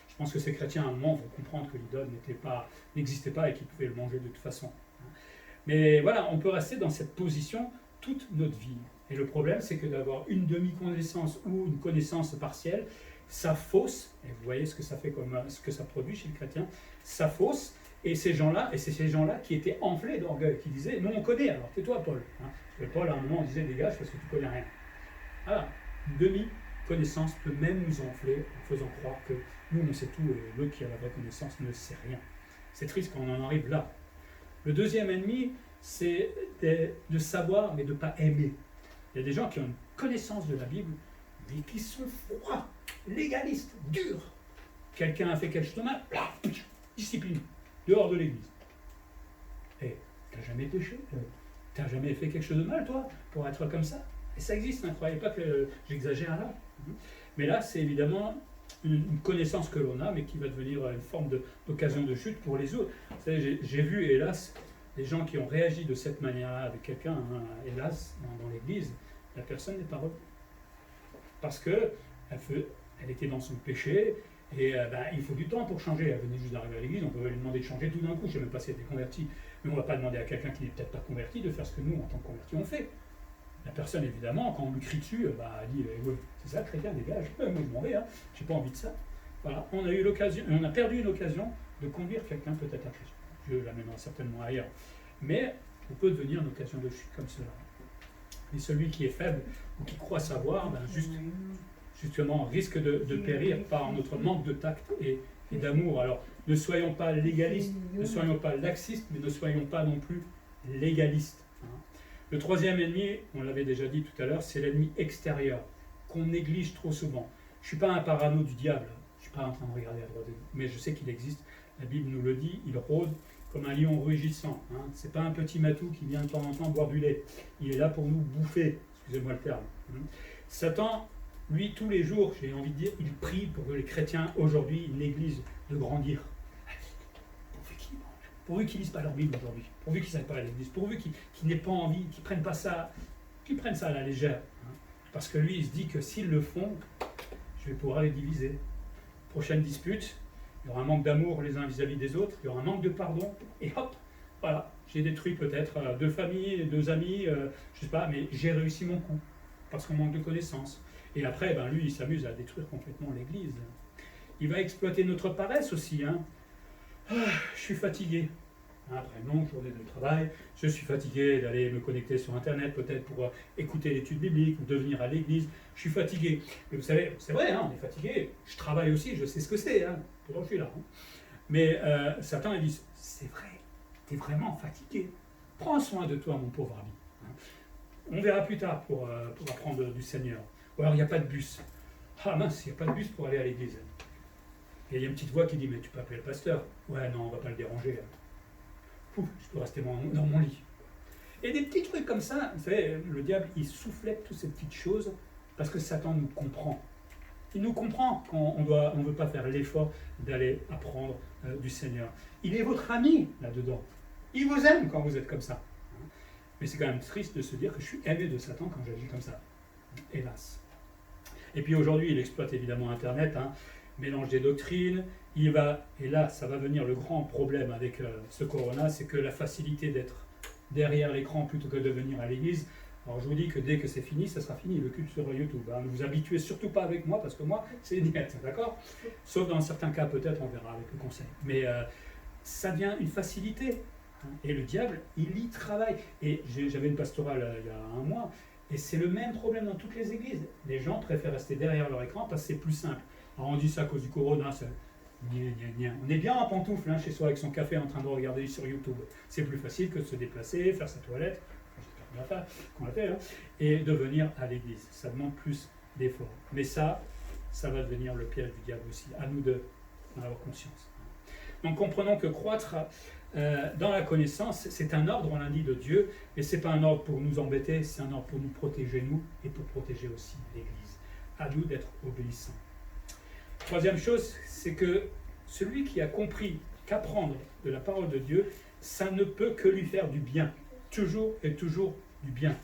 Je pense que ces chrétiens, à un moment, vont comprendre que l'idole n'existait pas et qu'ils pouvaient le manger de toute façon. Mais voilà, on peut rester dans cette position toute notre vie. Et le problème, c'est que d'avoir une demi-connaissance ou une connaissance partielle, ça fausse, et vous voyez ce que ça fait ce que ça produit chez le chrétien, ça fausse, et c'est ces gens-là qui étaient enflés d'orgueil, qui disaient, nous on connaît, alors tais-toi Paul. Parce que Paul, à un moment, disait, dégage, parce que tu connais rien. Voilà, une demi-connaissance peut même nous enfler en faisant croire que nous on sait tout, et l'autre qui a la vraie connaissance ne sait rien. C'est triste quand on en arrive là. Le deuxième ennemi, c'est de savoir, mais de ne pas aimer. Il y a des gens qui ont une connaissance de la Bible, mais qui sont froids, légalistes, durs. Quelqu'un a fait quelque chose de mal, discipline, dehors de l'église. Et t'as jamais péché, t'as jamais fait quelque chose de mal, toi, pour être comme ça. Et ça existe, ne croyez pas que j'exagère là. Mais là, c'est évidemment une connaissance que l'on a, mais qui va devenir une forme d'occasion de chute pour les autres. Vous savez, j'ai vu, hélas, des gens qui ont réagi de cette manière-là avec quelqu'un, hélas, dans l'église, la personne n'est pas revenue. Parce qu'elle était dans son péché, et il faut du temps pour changer. Elle venait juste d'arriver à l'église, on peut lui demander de changer tout d'un coup. Je ne sais même pas si elle était convertie, mais on ne va pas demander à quelqu'un qui n'est peut-être pas converti de faire ce que nous, en tant que convertis, on fait. La personne, évidemment, quand on lui crie dessus, elle dit ouais, c'est ça, chrétien, dégage, moi je m'en vais, j'ai pas envie de ça. Voilà, on a perdu une occasion de conduire quelqu'un peut-être à Christ. Dieu l'amènera certainement ailleurs. Mais on peut devenir une occasion de chute comme cela. Et celui qui est faible ou qui croit savoir, justement, risque de périr par notre manque de tact et d'amour. Alors, ne soyons pas légalistes, ne soyons pas laxistes, mais ne soyons pas non plus légalistes. Le troisième ennemi, on l'avait déjà dit tout à l'heure, c'est l'ennemi extérieur, qu'on néglige trop souvent. Je ne suis pas un parano du diable, je ne suis pas en train de regarder à droite, mais je sais qu'il existe, la Bible nous le dit, il rôde comme un lion rugissant. Ce n'est pas un petit matou qui vient de temps en temps boire du lait, il est là pour nous bouffer, excusez-moi le terme. Satan, lui, tous les jours, j'ai envie de dire, il prie pour que les chrétiens, aujourd'hui, l'Église, de grandir. Pourvu qu'ils ne lisent pas leur Bible aujourd'hui, pourvu qu'ils n'aillent pas à l'église, pourvu qu'ils n'aient pas envie, qu'ils prennent pas ça, qu'ils prennent ça à la légère. Parce que lui, il se dit que s'ils le font, je vais pouvoir les diviser. Prochaine dispute, il y aura un manque d'amour les uns vis-à-vis des autres, il y aura un manque de pardon, et hop, voilà, j'ai détruit peut-être 2 familles, 2 amis, je sais pas, mais j'ai réussi mon coup, parce qu'on manque de connaissances. Et après, lui, il s'amuse à détruire complètement l'église. Il va exploiter notre paresse aussi, je suis fatigué. Après une longue journée de travail, je suis fatigué d'aller me connecter sur Internet, peut-être pour écouter l'étude biblique ou de venir à l'église. Je suis fatigué. Mais vous savez, c'est vrai, on est fatigué. Je travaille aussi, je sais ce que c'est. Pourtant, je suis là. Mais Satan, il dit, c'est vrai, tu es vraiment fatigué. Prends soin de toi, mon pauvre ami. On verra plus tard pour apprendre du Seigneur. Ou alors, il n'y a pas de bus. Ah mince, il n'y a pas de bus pour aller à l'église. Et il y a une petite voix qui dit, mais tu peux appeler le pasteur. Ouais, non, on ne va pas le déranger. Pouf, je peux rester dans mon lit. Et des petits trucs comme ça, vous savez, le diable, il soufflette toutes ces petites choses parce que Satan nous comprend. Il nous comprend quand on ne veut pas faire l'effort d'aller apprendre du Seigneur. Il est votre ami là-dedans. Il vous aime quand vous êtes comme ça. Mais c'est quand même triste de se dire que je suis aimé de Satan quand j'agis comme ça. Hélas. Et puis aujourd'hui, il exploite évidemment Internet, mélange des doctrines, et là, ça va venir le grand problème avec ce corona, c'est que la facilité d'être derrière l'écran plutôt que de venir à l'église. Alors je vous dis que dès que c'est fini, ça sera fini, le culte sur YouTube. Ne vous habituez surtout pas avec moi, parce que moi, c'est net, d'accord? Sauf dans certains cas, peut-être, on verra avec le conseil. Mais ça devient une facilité. Et le diable, il y travaille. Et j'avais une pastorale il y a un mois, et c'est le même problème dans toutes les églises. Les gens préfèrent rester derrière leur écran parce que c'est plus simple. Alors on dit ça à cause du corona, on est bien en pantoufle chez soi avec son café en train de regarder sur YouTube. C'est plus facile que de se déplacer, faire sa toilette, j'espère qu'on l'a fait, et de venir à l'église. Ça demande plus d'efforts. Mais ça va devenir le piège du diable aussi. À nous de en avoir conscience. Donc comprenons que croître dans la connaissance, c'est un ordre, on l'a dit, de Dieu, mais ce n'est pas un ordre pour nous embêter, c'est un ordre pour nous protéger, nous, et pour protéger aussi l'Église. À nous d'être obéissants. Troisième chose, c'est que celui qui a compris qu'apprendre de la parole de Dieu, ça ne peut que lui faire du bien. Toujours et toujours du bien.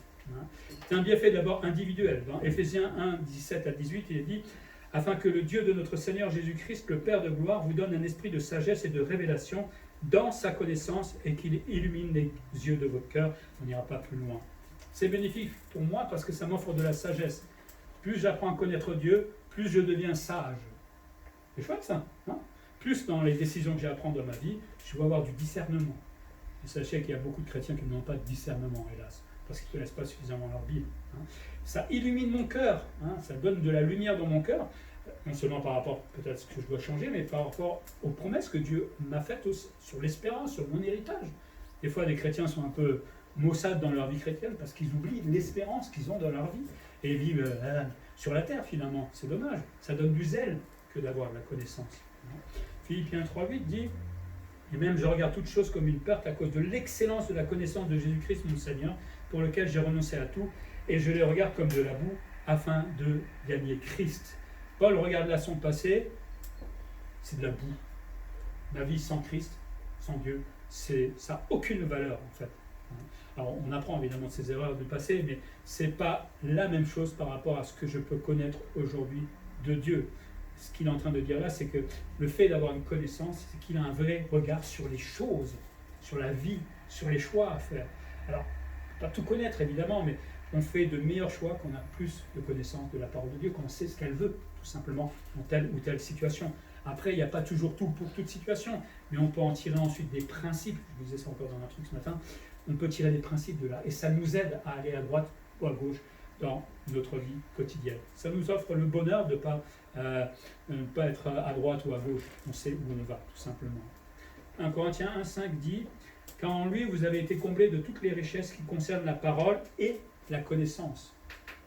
C'est un bienfait d'abord individuel. Dans Éphésiens 1, 17 à 18, il est dit « Afin que le Dieu de notre Seigneur Jésus-Christ, le Père de gloire, vous donne un esprit de sagesse et de révélation dans sa connaissance et qu'il illumine les yeux de votre cœur. » On n'ira pas plus loin. C'est bénéfique pour moi parce que ça m'offre de la sagesse. Plus j'apprends à connaître Dieu, plus je deviens sage. C'est chouette ça, hein? Plus dans les décisions que j'ai à prendre dans ma vie, je vais avoir du discernement. Et sachez qu'il y a beaucoup de chrétiens qui n'ont pas de discernement, hélas, parce qu'ils ne connaissent pas suffisamment leur Bible. Ça illumine mon cœur, ça donne de la lumière dans mon cœur, non seulement par rapport peut-être à ce que je dois changer, mais par rapport aux promesses que Dieu m'a faites aussi, sur l'espérance, sur mon héritage. Des fois, les chrétiens sont un peu maussades dans leur vie chrétienne parce qu'ils oublient l'espérance qu'ils ont dans leur vie et vivent sur la terre finalement. C'est dommage, ça donne du zèle que d'avoir de la connaissance. Philippiens 3,8 dit « Et même je regarde toutes choses comme une perte à cause de l'excellence de la connaissance de Jésus-Christ mon Seigneur, pour lequel j'ai renoncé à tout, et je les regarde comme de la boue, afin de gagner Christ. » Paul regarde là son passé, c'est de la boue. Ma vie sans Christ, sans Dieu, ça n'a aucune valeur en fait. Alors on apprend évidemment de ses erreurs du passé, mais ce n'est pas la même chose par rapport à ce que je peux connaître aujourd'hui de Dieu. Ce qu'il est en train de dire là, c'est que le fait d'avoir une connaissance, c'est qu'il a un vrai regard sur les choses, sur la vie, sur les choix à faire. Alors, pas tout connaître évidemment, mais on fait de meilleurs choix quand on a plus de connaissance de la parole de Dieu, quand on sait ce qu'elle veut, tout simplement, dans telle ou telle situation. Après, il n'y a pas toujours tout pour toute situation, mais on peut en tirer ensuite des principes. Je vous disais ça encore dans un truc ce matin. On peut tirer des principes de là, et ça nous aide à aller à droite ou à gauche dans notre vie quotidienne. Ça nous offre le bonheur de ne pas être à droite ou à gauche. On sait où on va, tout simplement. 1 Corinthiens 1,5 dit « Car en lui, vous avez été comblés de toutes les richesses qui concernent la parole et la connaissance. »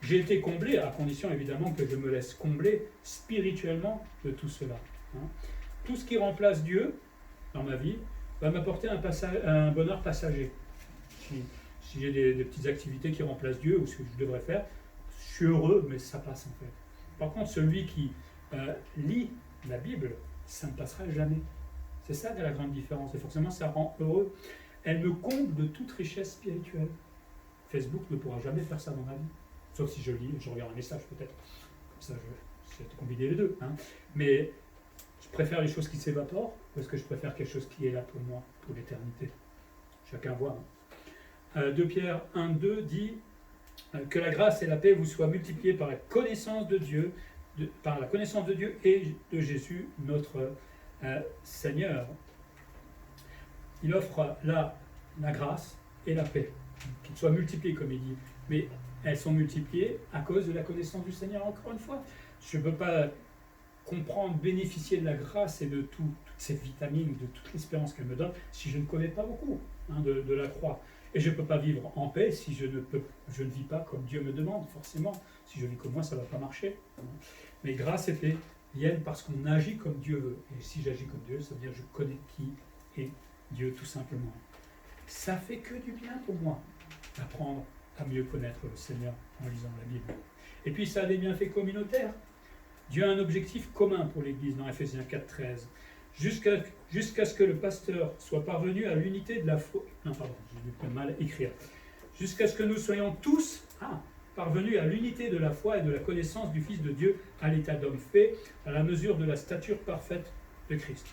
J'ai été comblé, à condition évidemment que je me laisse combler spirituellement de tout cela. Tout ce qui remplace Dieu dans ma vie va m'apporter un bonheur passager. Si j'ai des petites activités qui remplacent Dieu ou ce que je devrais faire, je suis heureux, mais ça passe en fait. Par contre, celui qui lit la Bible, ça ne passera jamais. C'est ça la grande différence. Et forcément, ça rend heureux. Elle me comble de toute richesse spirituelle. Facebook ne pourra jamais faire ça dans ma vie. Sauf si je lis, je regarde un message peut-être. Comme ça, je vais combiner les deux. Mais je préfère les choses qui s'évaporent parce que je préfère quelque chose qui est là pour moi, pour l'éternité. Chacun voit. 2 Pierre 1,2 dit que la grâce et la paix vous soient multipliées par la connaissance de Dieu, et de Jésus, notre Seigneur. Il offre là la grâce et la paix, qu'ils soient multipliées comme il dit, mais elles sont multipliées à cause de la connaissance du Seigneur, encore une fois. Je ne peux pas comprendre, bénéficier de la grâce et de toutes ces vitamines, de toute l'espérance qu'elle me donne, si je ne connais pas beaucoup de la croix. Et je ne peux pas vivre en paix si je ne vis pas comme Dieu me demande, forcément. Si je vis comme moi, ça ne va pas marcher. Mais grâce et paix viennent parce qu'on agit comme Dieu veut. Et si j'agis comme Dieu, ça veut dire que je connais qui est Dieu, tout simplement. Ça fait que du bien pour moi d'apprendre à mieux connaître le Seigneur en lisant la Bible. Et puis ça a des bienfaits communautaires. Dieu a un objectif commun pour l'Église dans Éphésiens 4,13. Jusqu'à ce que le pasteur soit parvenu à l'unité de la foi. Non, pardon, j'ai mal écrire. Jusqu'à ce que nous soyons tous parvenus à l'unité de la foi et de la connaissance du Fils de Dieu, à l'état d'homme fait, à la mesure de la stature parfaite de Christ.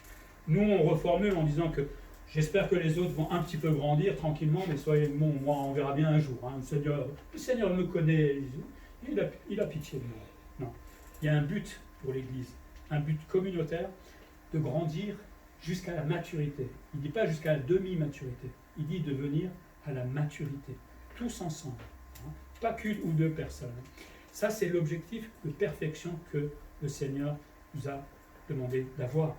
Nous, on reformule en disant que j'espère que les autres vont un petit peu grandir tranquillement, mais soyez bon, moi, on verra bien un jour. Le Seigneur me connaît, il a pitié de moi. Non, il y a un but pour l'Église, un but communautaire, de grandir jusqu'à la maturité. Il ne dit pas jusqu'à la demi-maturité, il dit de venir à la maturité, tous ensemble, pas qu'une ou deux personnes. Ça, c'est l'objectif de perfection que le Seigneur nous a demandé d'avoir.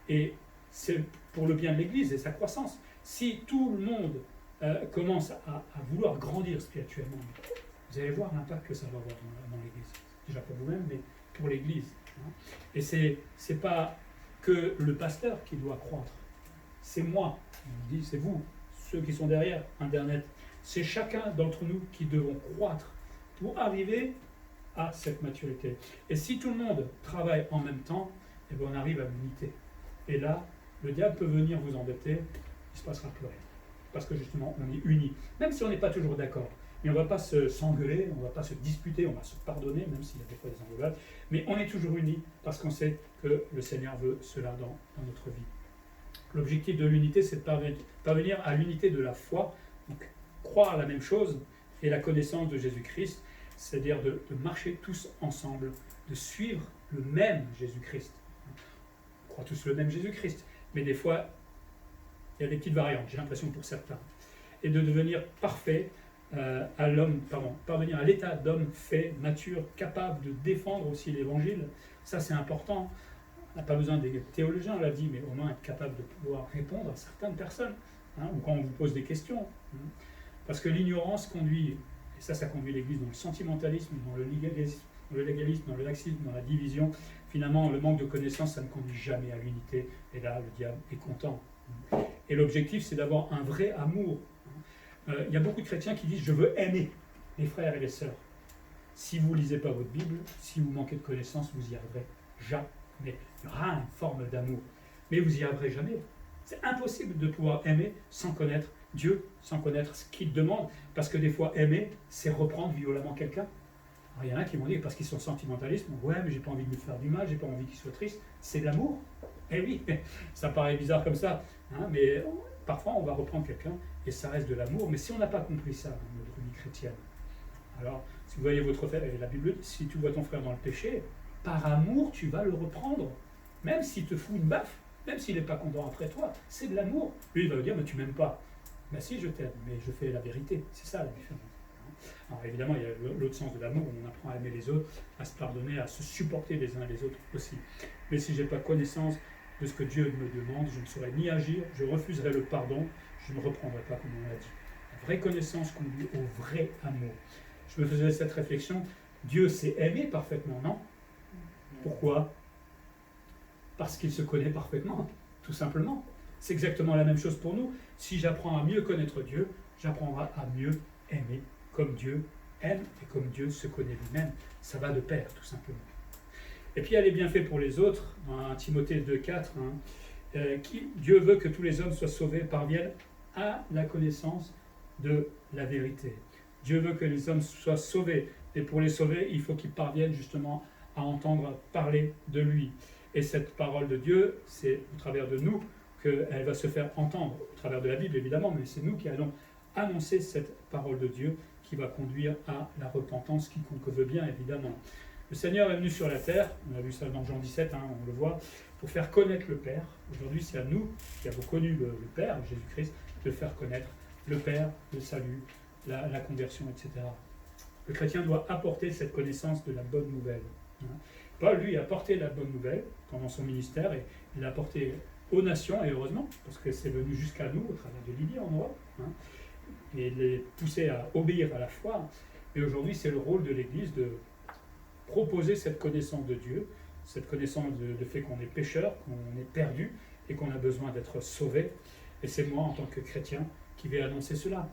Et c'est pour le bien de l'Église et sa croissance. Si tout le monde commence à vouloir grandir spirituellement, vous allez voir l'impact que ça va avoir dans l'Église. Déjà pour vous-même, mais pour l'Église. Et c'est pas que le pasteur qui doit croître. C'est moi, il dit, c'est vous, ceux qui sont derrière Internet. C'est chacun d'entre nous qui devons croître pour arriver à cette maturité. Et si tout le monde travaille en même temps, eh bien on arrive à l'unité. Et là, le diable peut venir vous embêter, il ne se passera plus rien. Parce que justement, on est unis. Même si on n'est pas toujours d'accord. Mais on ne va pas s'engueuler, on ne va pas se disputer, on va se pardonner, même s'il y a des fois des engueulades. Mais on est toujours unis parce qu'on sait que le Seigneur veut cela dans notre vie. L'objectif de l'unité, c'est de parvenir à l'unité de la foi, donc croire la même chose et la connaissance de Jésus-Christ, c'est-à-dire de marcher tous ensemble, de suivre le même Jésus-Christ. On croit tous le même Jésus-Christ, mais des fois, il y a des petites variantes, j'ai l'impression pour certains. Et de devenir parfait parvenir à l'état d'homme fait, mature, capable de défendre aussi l'évangile. Ça, c'est important. On n'a pas besoin des théologiens, on l'a dit, mais au moins être capable de pouvoir répondre à certaines personnes, ou quand on vous pose des questions. Parce que l'ignorance conduit, et ça conduit l'Église dans le sentimentalisme, dans le légalisme, dans le laxisme, dans la division. Finalement, le manque de connaissance, ça ne conduit jamais à l'unité. Et là, le diable est content. Et l'objectif, c'est d'avoir un vrai amour. Il y a beaucoup de chrétiens qui disent « je veux aimer les frères et les sœurs ». Si vous ne lisez pas votre Bible, si vous manquez de connaissances, vous y arriverez jamais. Il y aura une forme d'amour, mais vous n'y arriverez jamais. C'est impossible de pouvoir aimer sans connaître Dieu, sans connaître ce qu'il demande, parce que des fois, aimer, c'est reprendre violemment quelqu'un. Alors, il y en a qui vont dire, parce qu'ils sont sentimentalistes, « ouais, mais j'ai pas envie de lui faire du mal, j'ai pas envie qu'il soit triste ». C'est de l'amour. Eh oui, ça paraît bizarre comme ça, mais parfois on va reprendre quelqu'un et ça reste de l'amour. Mais si on n'a pas compris ça dans notre vie chrétienne, alors si vous voyez votre frère, et la Bible dit, si tu vois ton frère dans le péché, par amour tu vas le reprendre, même s'il te fout une baffe, même s'il n'est pas content après toi, c'est de l'amour. Lui il va vous dire, mais tu m'aimes pas. Ben si, je t'aime, mais je fais la vérité, c'est ça la différence. Alors évidemment, il y a l'autre sens de l'amour, on apprend à aimer les autres, à se pardonner, à se supporter les uns les autres aussi. Mais si je n'ai pas connaissance de ce que Dieu me demande, je ne saurais ni agir, je refuserai le pardon, je ne reprendrai pas comme on l'a dit. La vraie connaissance conduit au vrai amour. Je me faisais cette réflexion, Dieu sait aimer parfaitement, non? Pourquoi? Parce qu'il se connaît parfaitement, tout simplement. C'est exactement la même chose pour nous. Si j'apprends à mieux connaître Dieu, j'apprendrai à mieux aimer comme Dieu aime et comme Dieu se connaît lui-même. Ça va de pair, tout simplement. Et puis, il y a les bienfaits pour les autres, dans Timothée 2,4, Dieu veut que tous les hommes soient sauvés, parviennent à la connaissance de la vérité. Dieu veut que les hommes soient sauvés, et pour les sauver, il faut qu'ils parviennent justement à entendre parler de lui. Et cette parole de Dieu, c'est au travers de nous qu'elle va se faire entendre, au travers de la Bible évidemment, mais c'est nous qui allons annoncer cette parole de Dieu qui va conduire à la repentance, quiconque veut bien évidemment. Le Seigneur est venu sur la terre, on a vu ça dans Jean 17, on le voit, pour faire connaître le Père. Aujourd'hui, c'est à nous, qui avons connu le Père, Jésus-Christ, de faire connaître le Père, le salut, la conversion, etc. Le chrétien doit apporter cette connaissance de la bonne nouvelle. Paul, lui, a porté la bonne nouvelle pendant son ministère, et il l'a apporté aux nations, et heureusement, parce que c'est venu jusqu'à nous, au travers de Lydie en Europe, et les pousser à obéir à la foi. Et aujourd'hui, c'est le rôle de l'Église de proposer cette connaissance de Dieu, cette connaissance de fait qu'on est pécheur, qu'on est perdu et qu'on a besoin d'être sauvé. Et c'est moi, en tant que chrétien, qui vais annoncer cela.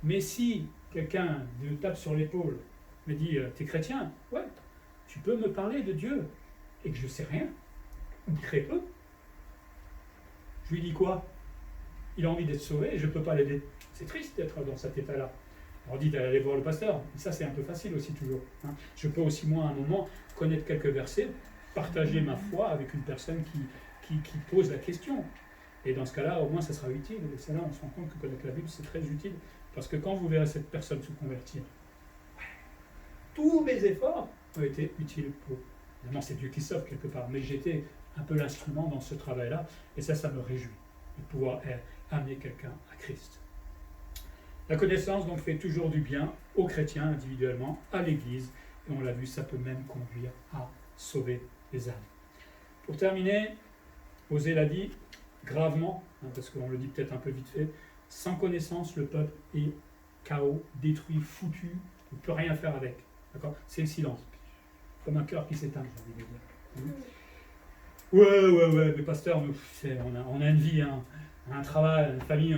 Mais si quelqu'un me tape sur l'épaule, me dit « T'es chrétien? Ouais, tu peux me parler de Dieu ?» et que je ne sais rien, ou très peu. Je lui dis quoi? Il a envie d'être sauvé et je ne peux pas l'aider. C'est triste d'être dans cet état-là. Alors dit d'aller voir le pasteur, mais ça c'est un peu facile aussi toujours. Je peux aussi moi à un moment connaître quelques versets, partager ma foi avec une personne qui pose la question. Et dans ce cas-là, au moins ça sera utile. Et c'est là on se rend compte que connaître la Bible c'est très utile. Parce que quand vous verrez cette personne se convertir, tous mes efforts ont été utiles pour. Évidemment c'est Dieu qui sauve quelque part, mais j'étais un peu l'instrument dans ce travail-là. Et ça me réjouit de pouvoir amener quelqu'un à Christ. La connaissance donc fait toujours du bien aux chrétiens individuellement, à l'Église, et on l'a vu, ça peut même conduire à sauver les âmes. Pour terminer, Osée l'a dit gravement, parce qu'on le dit peut-être un peu vite fait, sans connaissance, le peuple est chaos, détruit, foutu, on ne peut rien faire avec. D'accord? C'est le silence, comme un cœur qui s'éteint, j'ai envie de dire. Ouais, mais pasteur, nous, on a une vie, hein, un travail, une famille,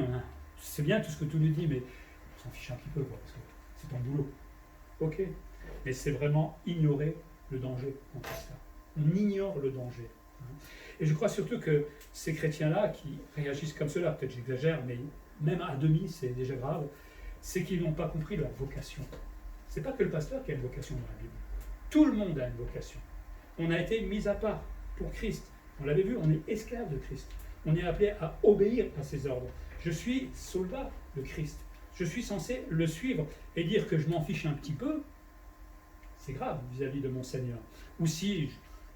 c'est bien tout ce que tu nous dis, mais on s'en fiche un petit peu, quoi, parce que c'est ton boulot. Ok, mais c'est vraiment ignorer le danger en tout ça. On ignore le danger. Et je crois surtout que ces chrétiens-là qui réagissent comme cela, peut-être j'exagère, mais même à demi, c'est déjà grave, c'est qu'ils n'ont pas compris leur vocation. C'est pas que le pasteur qui a une vocation dans la Bible. Tout le monde a une vocation. On a été mis à part pour Christ. On l'avait vu, on est esclave de Christ. On est appelé à obéir à ses ordres. Je suis soldat de Christ. Je suis censé le suivre et dire que je m'en fiche un petit peu, c'est grave vis-à-vis de mon Seigneur. Ou si je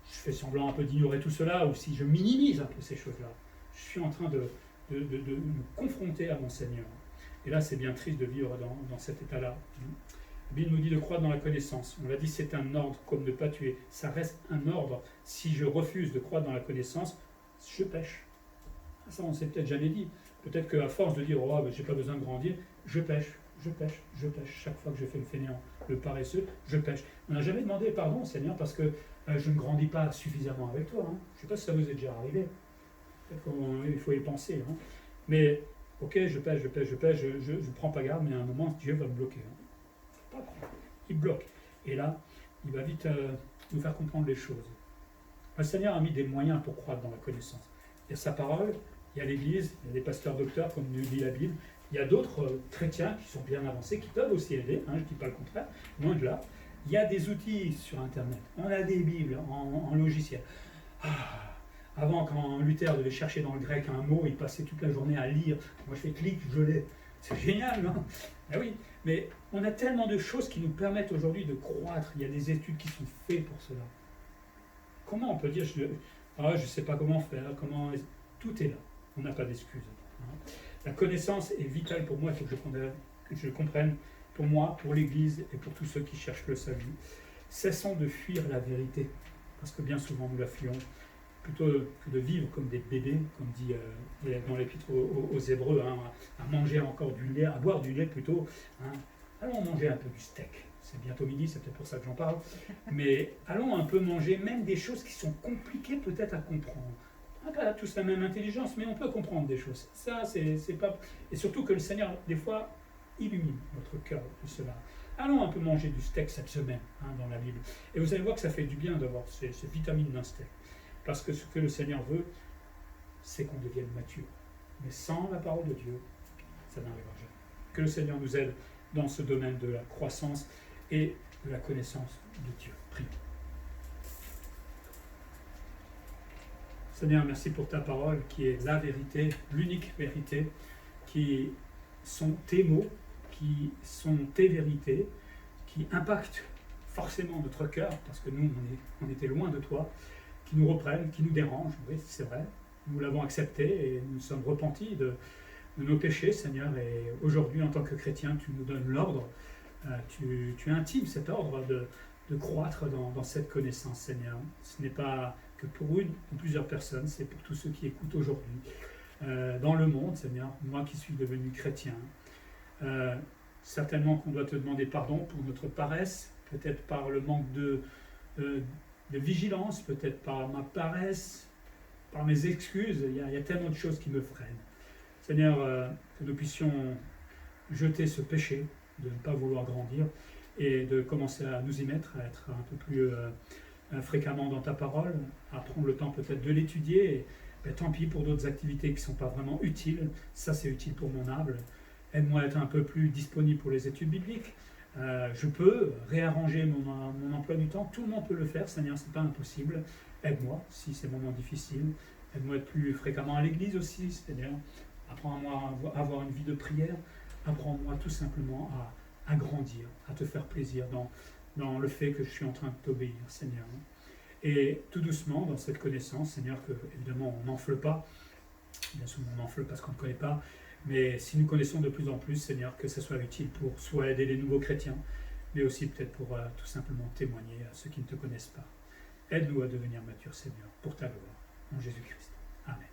fais semblant un peu d'ignorer tout cela, ou si je minimise un peu ces choses-là, je suis en train de me confronter à mon Seigneur. Et là, c'est bien triste de vivre dans cet état-là. La Bible nous dit de croire dans la connaissance. On l'a dit, c'est un ordre comme ne pas tuer. Ça reste un ordre. Si je refuse de croire dans la connaissance, je pêche. Ça, on ne s'est peut-être jamais dit. Peut-être qu'à force de dire, oh, ben, j'ai pas besoin de grandir, je pêche. Chaque fois que je fais le fainéant, le paresseux, je pêche. On n'a jamais demandé pardon, Seigneur, parce que je ne grandis pas suffisamment avec toi. Hein. Je ne sais pas si ça vous est déjà arrivé. Il faut y penser. Hein. Mais, ok, je pêche, je ne prends pas garde, mais à un moment, Dieu va me bloquer. Hein. Il bloque. Et là, il va vite nous faire comprendre les choses. Le Seigneur a mis des moyens pour croître dans la connaissance. Il y a sa parole, il y a l'Église, il y a des pasteurs docteurs, comme nous dit la Bible. Il y a d'autres chrétiens qui sont bien avancés, qui peuvent aussi aider, hein, je ne dis pas le contraire, loin de là. Il y a des outils sur Internet, on a des Bibles en logiciel. Avant, quand Luther devait chercher dans le grec un mot, il passait toute la journée à lire. Moi, je fais clic, je l'ai. C'est génial, non? Ah oui, mais on a tellement de choses qui nous permettent aujourd'hui de croître. Il y a des études qui sont faites pour cela. Comment on peut dire, je ne sais pas comment faire, tout est là. On n'a pas d'excuses. Hein. La connaissance est vitale pour moi, il faut que je comprenne, pour moi, pour l'Église et pour tous ceux qui cherchent le salut. Cessons de fuir la vérité, parce que bien souvent nous la fuyons, plutôt que de vivre comme des bébés, comme dit dans l'Épître aux Hébreux, hein, à manger encore du lait, à boire du lait plutôt. Hein. Allons manger un peu du steak. C'est bientôt midi, c'est peut-être pour ça que j'en parle. Mais allons un peu manger même des choses qui sont compliquées peut-être à comprendre. Pas tous la même intelligence, mais on peut comprendre des choses. Ça, c'est pas... Et surtout que le Seigneur, des fois, illumine notre cœur de cela. Allons un peu manger du steak cette semaine, hein, dans la Bible. Et vous allez voir que ça fait du bien d'avoir ces vitamines d'un steak. Parce que ce que le Seigneur veut, c'est qu'on devienne mature. Mais sans la parole de Dieu, ça n'arrivera jamais. Que le Seigneur nous aide dans ce domaine de la croissance et de la connaissance de Dieu. Prions. Seigneur, merci pour ta parole qui est la vérité, l'unique vérité, qui sont tes mots, qui sont tes vérités, qui impactent forcément notre cœur, parce que nous, on était loin de toi, qui nous reprennent, qui nous dérangent, oui, c'est vrai. Nous l'avons accepté et nous sommes repentis de nos péchés, Seigneur, et aujourd'hui, en tant que chrétien, tu nous donnes l'ordre, tu intimes cet ordre de croître dans cette connaissance, Seigneur. Ce n'est pas que pour une ou plusieurs personnes, c'est pour tous ceux qui écoutent aujourd'hui. Dans le monde, Seigneur, moi qui suis devenu chrétien, certainement qu'on doit te demander pardon pour notre paresse, peut-être par le manque de vigilance, peut-être par ma paresse, par mes excuses. Il y a tellement de choses qui me freinent. Seigneur, que nous puissions jeter ce péché de ne pas vouloir grandir et de commencer à nous y mettre, à être un peu plus fréquemment dans ta parole, à prendre le temps peut-être de l'étudier. Et, tant pis pour d'autres activités qui ne sont pas vraiment utiles. Ça, c'est utile pour mon âme. Aide-moi à être un peu plus disponible pour les études bibliques. Je peux réarranger mon emploi du temps. Tout le monde peut le faire, Seigneur, ce n'est pas impossible. Aide-moi si c'est un moment difficile. Aide-moi à être plus fréquemment à l'église aussi, c'est-à-dire apprends-moi à avoir une vie de prière. Apprends-moi tout simplement à grandir, à te faire plaisir dans le fait que je suis en train de t'obéir, Seigneur. Et tout doucement, dans cette connaissance, Seigneur, que évidemment on n'enfle pas. Bien souvent on n'enfle parce qu'on ne connaît pas. Mais si nous connaissons de plus en plus, Seigneur, que ce soit utile pour soit aider les nouveaux chrétiens, mais aussi peut-être pour tout simplement témoigner à ceux qui ne te connaissent pas. Aide-nous à devenir matures, Seigneur, pour ta gloire. En Jésus-Christ. Amen.